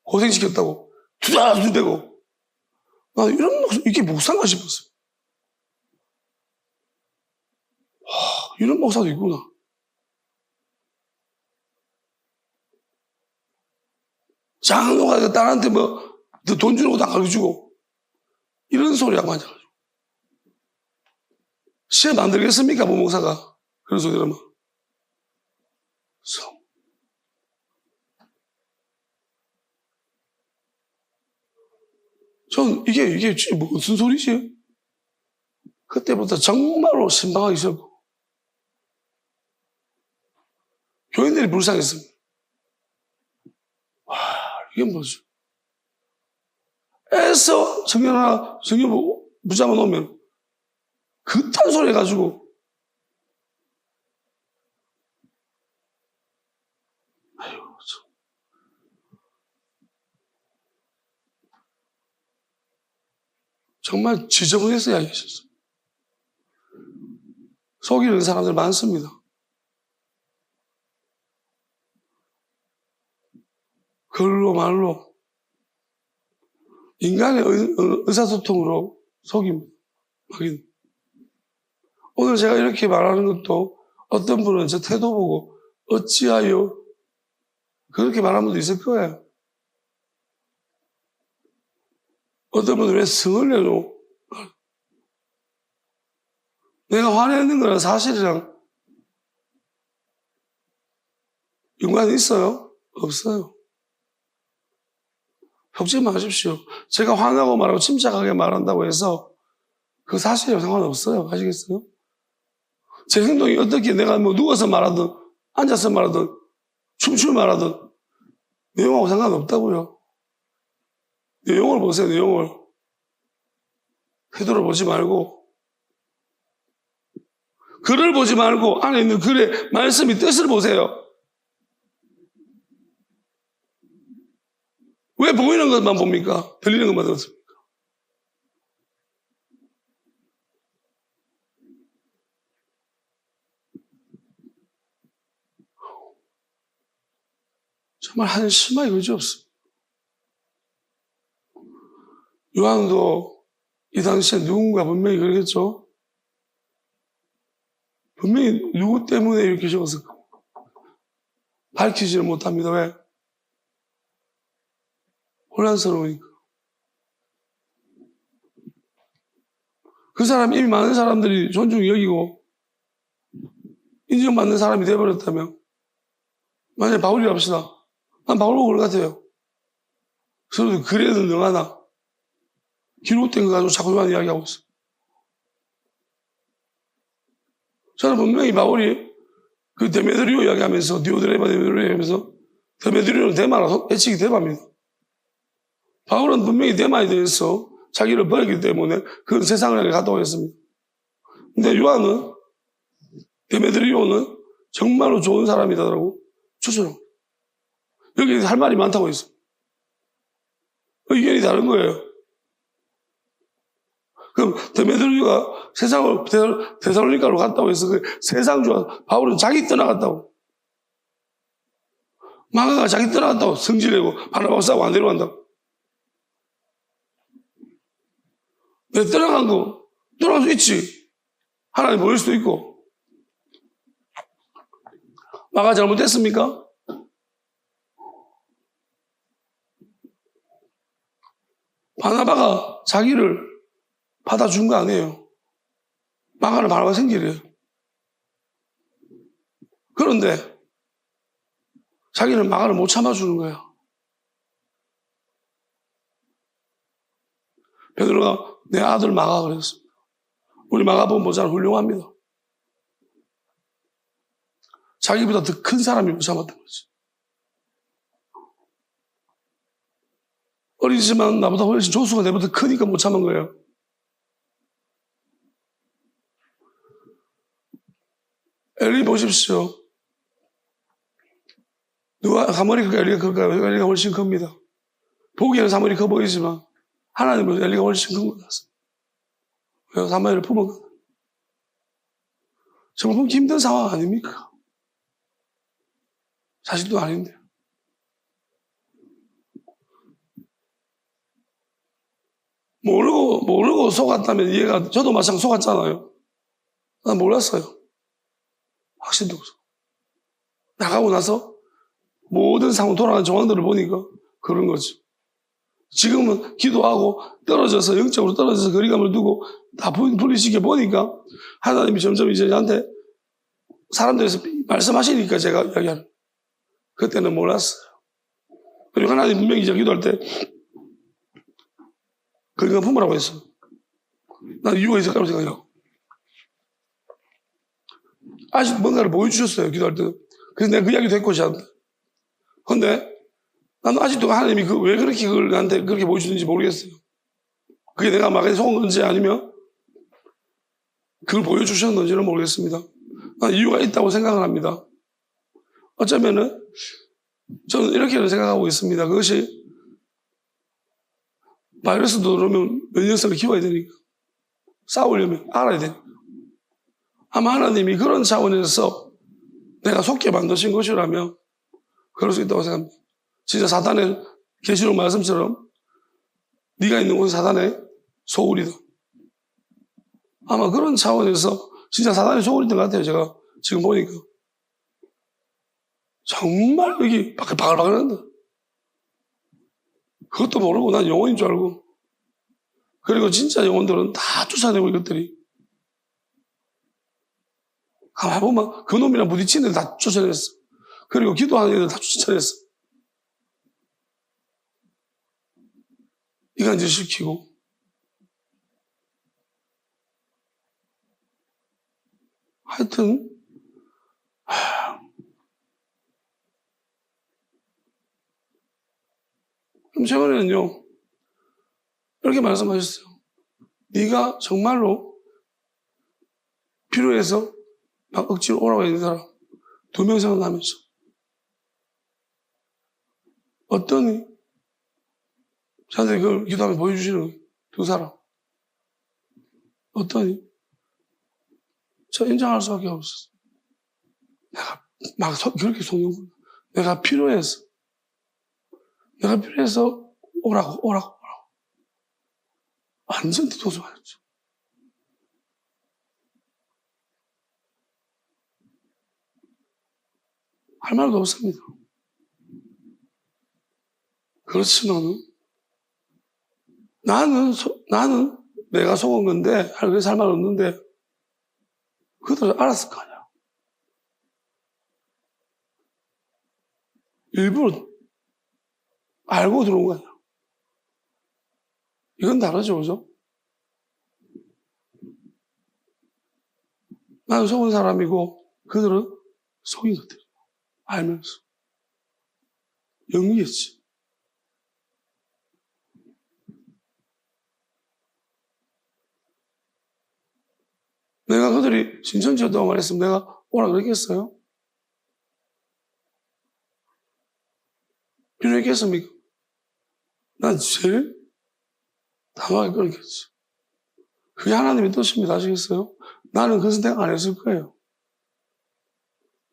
고생시켰다고 투자해준다고 나 이런 목사 이게 목사인가 싶었어요. 이런 목사도 있구나. 장로가 딸한테 뭐 돈 주는 것도 안 가르쳐주고 이런 소리 하고 앉아가지고 시험 안 들겠습니까, 부목사가? 그런 소리 들으면. 전 이게 무슨 소리지? 그때부터 정말로 신방하기 싫고 교인들이 불쌍했습니다. 와, 이게 뭐지? 애써 성경 하나, 성경 붙잡아 놓으면 그딴 소리 해가지고 정말 지저분해서 이야기하셨어요. 속이는 사람들 많습니다. 글로 말로 인간의 의사소통으로 속입니다. 오늘 제가 이렇게 말하는 것도 어떤 분은 제 태도 보고 어찌하여 그렇게 말하는 분도 있을 거예요. 어떤 분은 왜 성을 내노? 내가 화내는 거랑 사실이랑 연관이 있어요? 없어요. 속지 마십시오. 제가 화나고 말하고 침착하게 말한다고 해서 그 사실이랑 상관없어요. 아시겠어요? 제 행동이 어떻게 내가 뭐 누워서 말하든 앉아서 말하든 춤추며 말하든 내용하고 상관없다고요. 내용을 보세요. 내용을. 태도를 보지 말고 글을 보지 말고 안에 있는 글의 말씀이 뜻을 보세요. 왜 보이는 것만 봅니까? 들리는 것만 들었습니까? 정말 한심하게 그지없습니다. 요한도 이 당시에 누군가 분명히 그러겠죠? 분명히 누구 때문에 이렇게 적었을까? 밝히지를 못합니다. 왜? 혼란스러우니까. 그 사람 이미 많은 사람들이 존중히 여기고 인정받는 사람이 되어버렸다면 만약에 바울이 합시다. 난 바울 보고 그럴 것 같아요. 서로 그래도 능하나 기록된 거 가지고 자꾸 요한 이야기하고 있어. 저는 분명히 바울이 그 데메드리오 이야기하면서 디오드레마 데메드리오 이야기하면서 데메드리오는 데마라서 애칭이 데마입니다. 바울은 분명히 데마에 대해서 자기를 버렸기 때문에 그건 세상을 향해 갔다고 했습니다. 근데 요한은 데메드리오는 정말로 좋은 사람이다라고 추천합니다. 여기 할 말이 많다고 했어. 의견이 다른 거예요. 그럼 데메드리오가 세상을 데살로니가로 갔다고 해서 그 세상 좋아 바울은 자기 떠나갔다고. 마가가 자기 떠나갔다고 성질내고 바나바하고 안 데려간다고. 내 떠나간 거 떠나갈 수 있지. 하나님 보일 수도 있고. 마가 잘못됐습니까? 바나바가 자기를 받아준 거 아니에요. 마가는 바나바 생길이에요. 그런데 자기는 마가를 못 참아주는 거야. 베드로가 내 아들 마가 그랬습니다. 우리 마가 보면 모자는 훌륭합니다. 자기보다 더 큰 사람이 못 참았던 거지. 어리지만 나보다 훨씬 조수가 내보다 크니까 못 참은 거예요. 엘리 보십시오. 누가 사무엘이 클까 엘리가 클까요? 엘리가 훨씬 큽니다. 보기에는 사무엘이 커 보이지만 하나님은 엘리가 훨씬 큰 것 같습니다. 왜요? 사무엘을 품은 정말 품기 힘든 상황 아닙니까? 사실도 아닌데. 모르고 속았다면 이해가, 저도 마찬가지로 속았잖아요. 난 몰랐어요. 확신도 없어. 나가고 나서 모든 상황 돌아가는 정황들을 보니까 그런 거지. 지금은 기도하고 떨어져서 영적으로 떨어져서 거리감을 두고 다 분리시켜 보니까 하나님이 점점 이제 저한테 사람들에서 말씀하시니까 제가 이야기하는. 그때는 몰랐어요. 그리고 하나님 분명히 이제 기도할 때 거리감 품으라고 했어. 난 이유가 있을 거라고 생각해요. 아직 뭔가를 보여주셨어요. 기도할 때. 그래서 내가 그 이야기도 했고 저한테. 근데 나는 아직도 하나님이 왜 그렇게 그걸 나한테 그렇게 보여주는지 모르겠어요. 그게 내가 막 속은 건지 아니면 그걸 보여주셨는지는 모르겠습니다. 난 이유가 있다고 생각을 합니다. 어쩌면은 저는 이렇게는 생각하고 있습니다. 그것이 바이러스도 그러면 면역성을 키워야 되니까. 싸우려면 알아야 되니까. 아마 하나님이 그런 차원에서 내가 속게 만드신 것이라면 그럴 수 있다고 생각합니다. 진짜 사단의 계시록 말씀처럼 네가 있는 곳은 사단의 소굴이다. 아마 그런 차원에서 진짜 사단의 소굴이던 것 같아요. 제가 지금 보니까. 정말 여기 바글바글 한다. 그것도 모르고 난 영혼인 줄 알고. 그리고 진짜 영혼들은 다 쫓아내고 이것들이. 가만 보면 그놈이랑 부딪히는 애들 다 쫓아냈어. 그리고 기도하는 애들 다 쫓아냈어. 이간질 시키고. 하여튼 그럼 최근에는요 이렇게 말씀하셨어요. 네가 정말로 필요해서 막 억지로 오라고 했는 사람 2명 생각나면서 어떠니? 저한테 그걸 기도하면 보여주시는 2 사람 어떠니? 저 인정할 수밖에 없었어. 내가 막 그렇게 속는구나. 내가 필요해서 오라고. 완전 도서관이었죠. 할 말도 없습니다. 그렇지만은 나는 내가 속은 건데 그래서 할 말 없는데 그들은 알았을 거 아니야. 일부러 알고 들어온 거 아니야. 이건 다르죠, 그죠? 나는 속은 사람이고 그들은 속인 것들 알면서 영리했지. 내가 그들이 신천지였다고 말했으면 내가 오라 그랬겠어요? 필요했겠습니까? 난 제일 당하게 그랬겠지. 그게 하나님의 뜻입니다. 아시겠어요? 나는 그 선택 안 했을 거예요.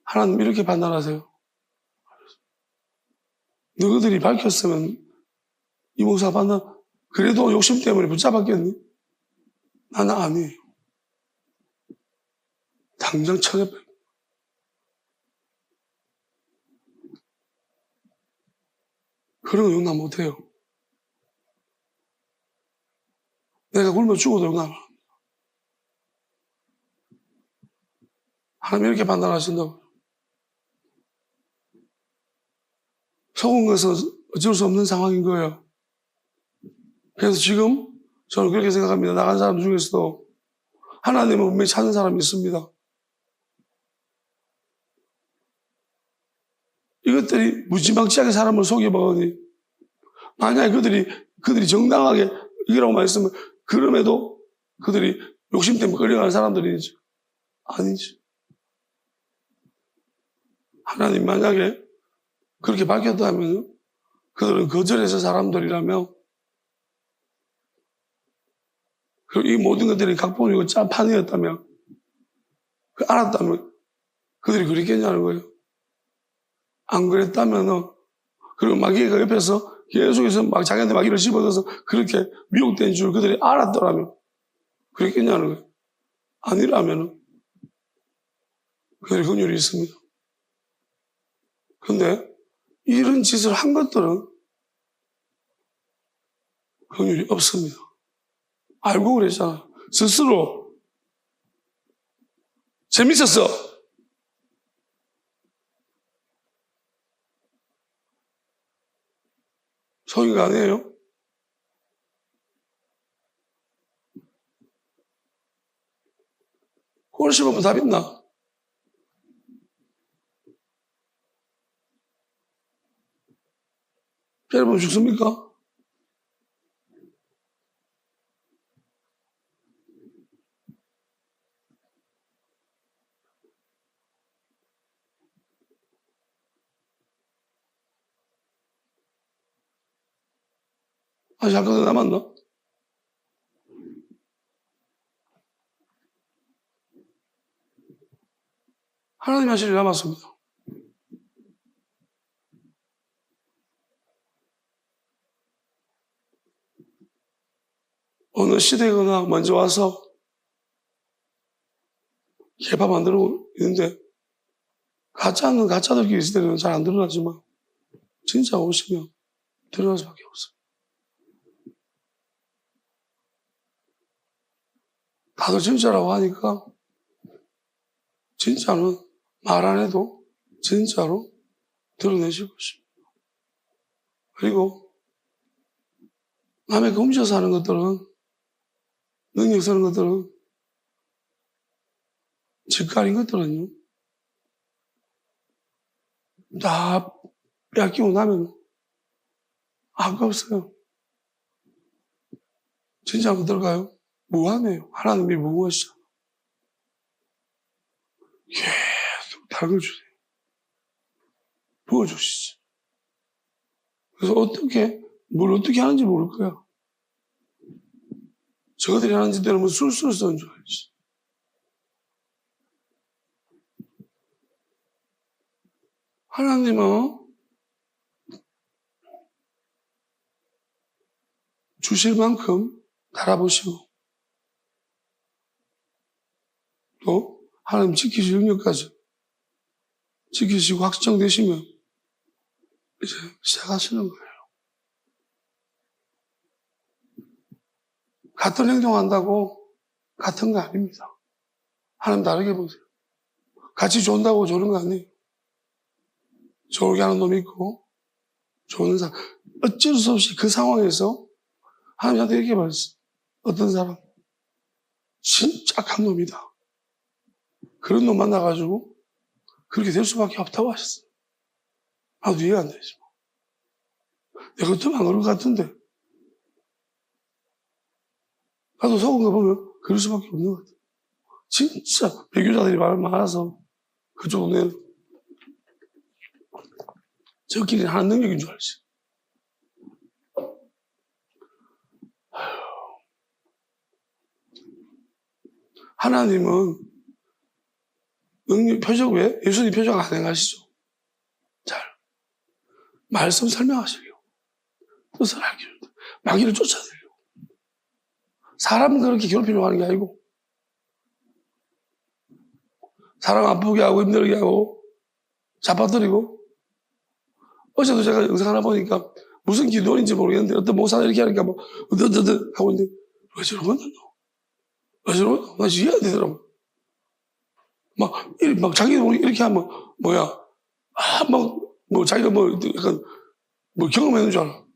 하나님 이렇게 판단하세요. 너희들이 밝혔으면 이 목사 판단 그래도 욕심 때문에 붙잡았겠니? 나는 아니에요. 당장 쳐내버려. 그런 거 용납 못해요. 내가 굶어 죽어도 용납 안 합니다. 하나님 이렇게 판단하신다고요. 속은 것은 어쩔 수 없는 상황인 거예요. 그래서 지금 저는 그렇게 생각합니다. 나간 사람 중에서도 하나님을 분명히 찾는 사람이 있습니다. 이것들이 무지막지하게 사람을 속여먹으니 만약에 그들이 정당하게 이라고 말했으면 그럼에도 그들이 욕심 때문에 끌려가는 사람들이지 아니지. 하나님 만약에 그렇게 밝혔다면 그들은 거절해서 사람들이라며 그리고 이 모든 것들이 각본이고 짠판이었다면 알았다면 그들이 그랬겠냐는 거예요. 안 그랬다면은 그리고 마귀가 옆에서 계속해서 막 자기한테 마귀를 집어넣어서 그렇게 미혹된 줄 그들이 알았더라면 그랬겠냐는 거예요. 아니라면은 그들이 긍휼이 있습니다. 근데 이런 짓을 한 것들은 확률이 없습니다. 알고 그랬잖아. 스스로 재밌었어. 성의가 아니에요. 꼴 씹으면 답 있나? 때려보면 죽습니까? 아직 잠깐 남았나? 하나님 하실 일 남았습니다. 어느 시대거나 먼저 와서 개파 만들고 있는데 가짜는 가짜들끼리 있을 때는 잘 안 드러나지만 진짜 오시면 드러날 수밖에 없어요. 다들 진짜라고 하니까 진짜는 말 안 해도 진짜로 드러내실 것입니다. 그리고 남의 훔쳐서 하는 것들은, 능력 쓰는 것들은, 직관인 것들은요, 다 빼앗기고 나면 아깝어요. 진짜 한번 들어가요? 무한해요. 하나님이 무엇이죠? 계속 다른 걸 주세요. 부어주시지. 그래서 뭘 어떻게 하는지 모를 거야. 저것들이 하는 짓들은 뭐 술술 쓰는 줄 알지. 하나님은 주실 만큼 달아보시고 또 하나님 지키실 능력까지 지키시고 확정되시면 이제 시작하시는 거예요. 같은 행동한다고 같은 거 아닙니다. 하나님 다르게 보세요. 같이 좋은다고 좋은 거 아니에요. 좋게 하는 놈이 있고 좋은 사람. 어쩔 수 없이 그 상황에서 하나님한테 이렇게 말했어요. 어떤 사람 진짜 악한 놈이다. 그런 놈 만나가지고 그렇게 될 수밖에 없다고 하셨어요. 나도 이해가 안 되지. 내가 같으면 안 그럴 것 같은데. 나도 속은 거 보면 그럴 수밖에 없는 것 같아요. 진짜 배교자들이 많아서 그쪽 동네는 저끼리 하는 능력인 줄 알지. 하나님은 능력 표적 왜? 예수님 표적 안 행하시죠. 잘. 말씀 설명하시려고. 뜻을 알기 위해. 마귀를 쫓아내려고. 사람은 그렇게 괴롭히려고 하는 게 아니고 사람 아프게 하고 힘들게 하고 잡아뜨리고 어제도 제가 영상 하나 보니까 무슨 기도인지 모르겠는데 어떤 목사가 이렇게 하니까 뭐 어떠 하고 있는데 왜 저러고 있나? 왜 저러고 있나? 나 이해가 안 되더라고. 막 자기도 모르게 이렇게 하면 뭐야 뭐 자기가 뭐 약간 뭐 경험했는 줄 알아.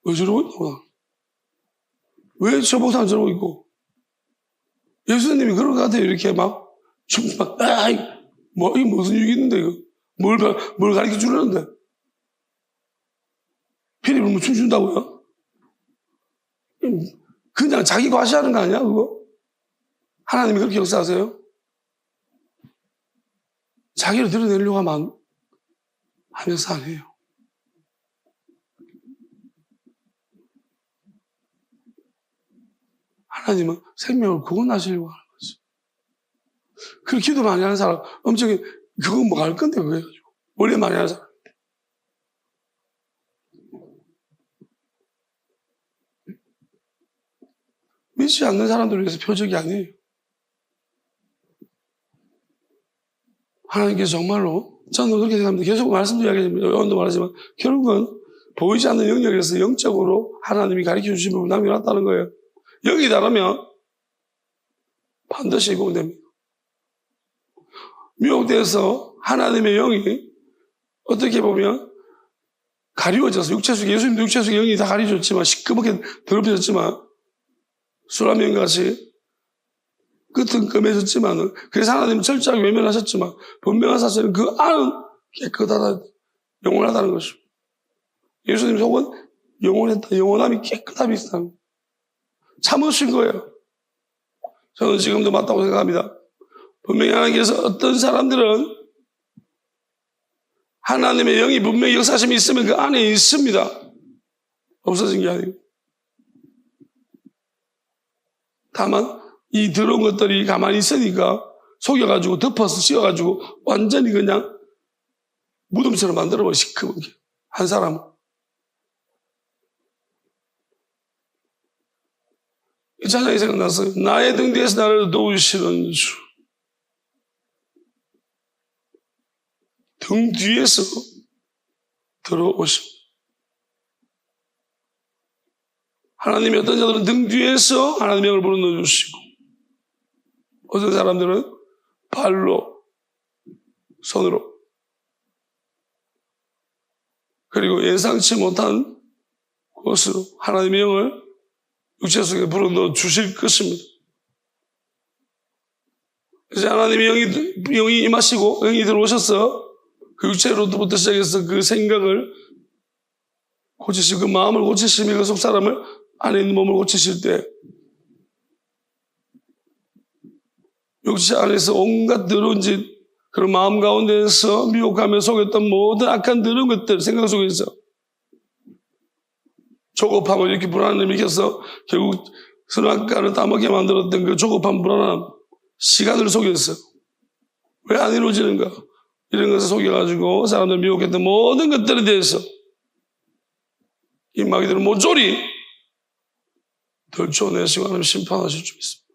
왜 저러고 있나? 왜 저 목사는 저러고 있고 예수님이 그런 것 같아요. 이렇게 이게 무슨 얘기 있는데 이거 뭘 가르쳐 주려는데 피리 불면 춤춘다고요? 그냥 자기 과시하는 거 아니야 그거? 하나님이 그렇게 역사하세요? 자기를 드러내려고 하면서 안 해요. 하나님은 생명을 구원하시려고 하는 거지. 그렇게 기도 많이 하는 사람, 엄청, 그거 뭐 할 건데, 그거 해가지고. 원래 많이 하는 사람. 믿지 않는 사람들을 위해서 표적이 아니에요. 하나님께서 정말로, 저는 그렇게 생각합니다. 계속 말씀도 이야기하지만, 요한도 말하지만, 결국은 보이지 않는 영역에서 영적으로 하나님이 가르쳐 주신 부분 남겨놨다는 거예요. 여기 다르면 반드시 이공됩니다. 미혹돼서 하나님의 영이 어떻게 보면 가리워져서 육체 속에, 예수님도 육체 속에 영이 다 가리워졌지만 시커멓게 더럽혀졌지만 수라면같이 끝은 검해졌지만 그래서 하나님은 철저하게 외면하셨지만 분명한 사실은 그 안은 깨끗하다, 영원하다는 것입니다. 예수님 속은 영원했다, 영원함이 깨끗함이 있다는 거예요. 참으신 거예요. 저는 지금도 맞다고 생각합니다. 분명히 하나님께서 어떤 사람들은 하나님의 영이 분명히 역사심이 있으면 그 안에 있습니다. 없어진 게 아니고. 다만 이 더러운 것들이 가만히 있으니까 속여가지고 덮어서 씌워가지고 완전히 그냥 무덤처럼 만들어버려 시커멓게. 한 사람은. 이 찬양이 생각났어요. 나의 등 뒤에서 나를 도우시는 주. 등 뒤에서 들어오십니다. 하나님이 어떤 자들은 등 뒤에서 하나님의 영을 불어넣어 주시고 어떤 사람들은 발로, 손으로 그리고 예상치 못한 곳으로 하나님의 영을 육체 속에 불어넣어 주실 것입니다. 이제 하나님의 영이 임하시고 영이 들어오셔서 그 육체로부터 시작해서 그 생각을 고치시고 그 마음을 고치시며 그 속 사람을 안에 있는 몸을 고치실 때 육체 안에서 온갖 더러운 짓 그런 마음 가운데에서 미혹하며 속였던 모든 악한 더러운 것들 생각 속에서 조급함을 이렇게 불안을 일으켜서 결국 선악과를 따먹게 만들었던 그 조급함 불안함 시간을 속였어. 왜 안 이루어지는가? 이런 것을 속여가지고 사람들 미혹했던 모든 것들에 대해서 이 마귀들은 모조리 덜쳐내시고 하나님 심판하실 줄 믿습니다.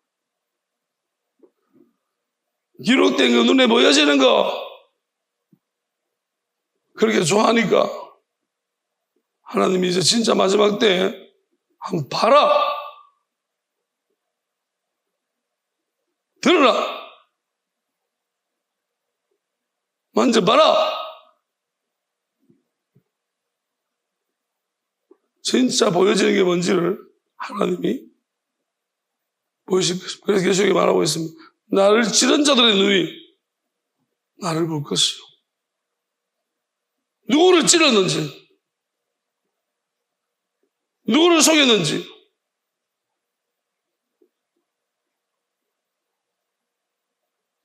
기록된 거 눈에 보여지는 거 그렇게 좋아하니까 하나님이 이제 진짜 마지막 때 한번 봐라, 들어라, 만져봐라. 진짜 보여지는 게 뭔지를 하나님이 보이실 것입니다. 그래서 계시록에 말하고 있습니다. 나를 찌른 자들의 눈이 나를 볼 것이요. 누구를 찌렀는지, 누구를 속였는지,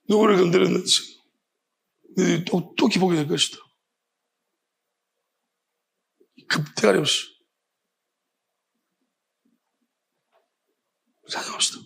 누구를 건드렸는지 너희들이 똑똑히 보게 될 것이다. 급대가리 없이 찬양합시다.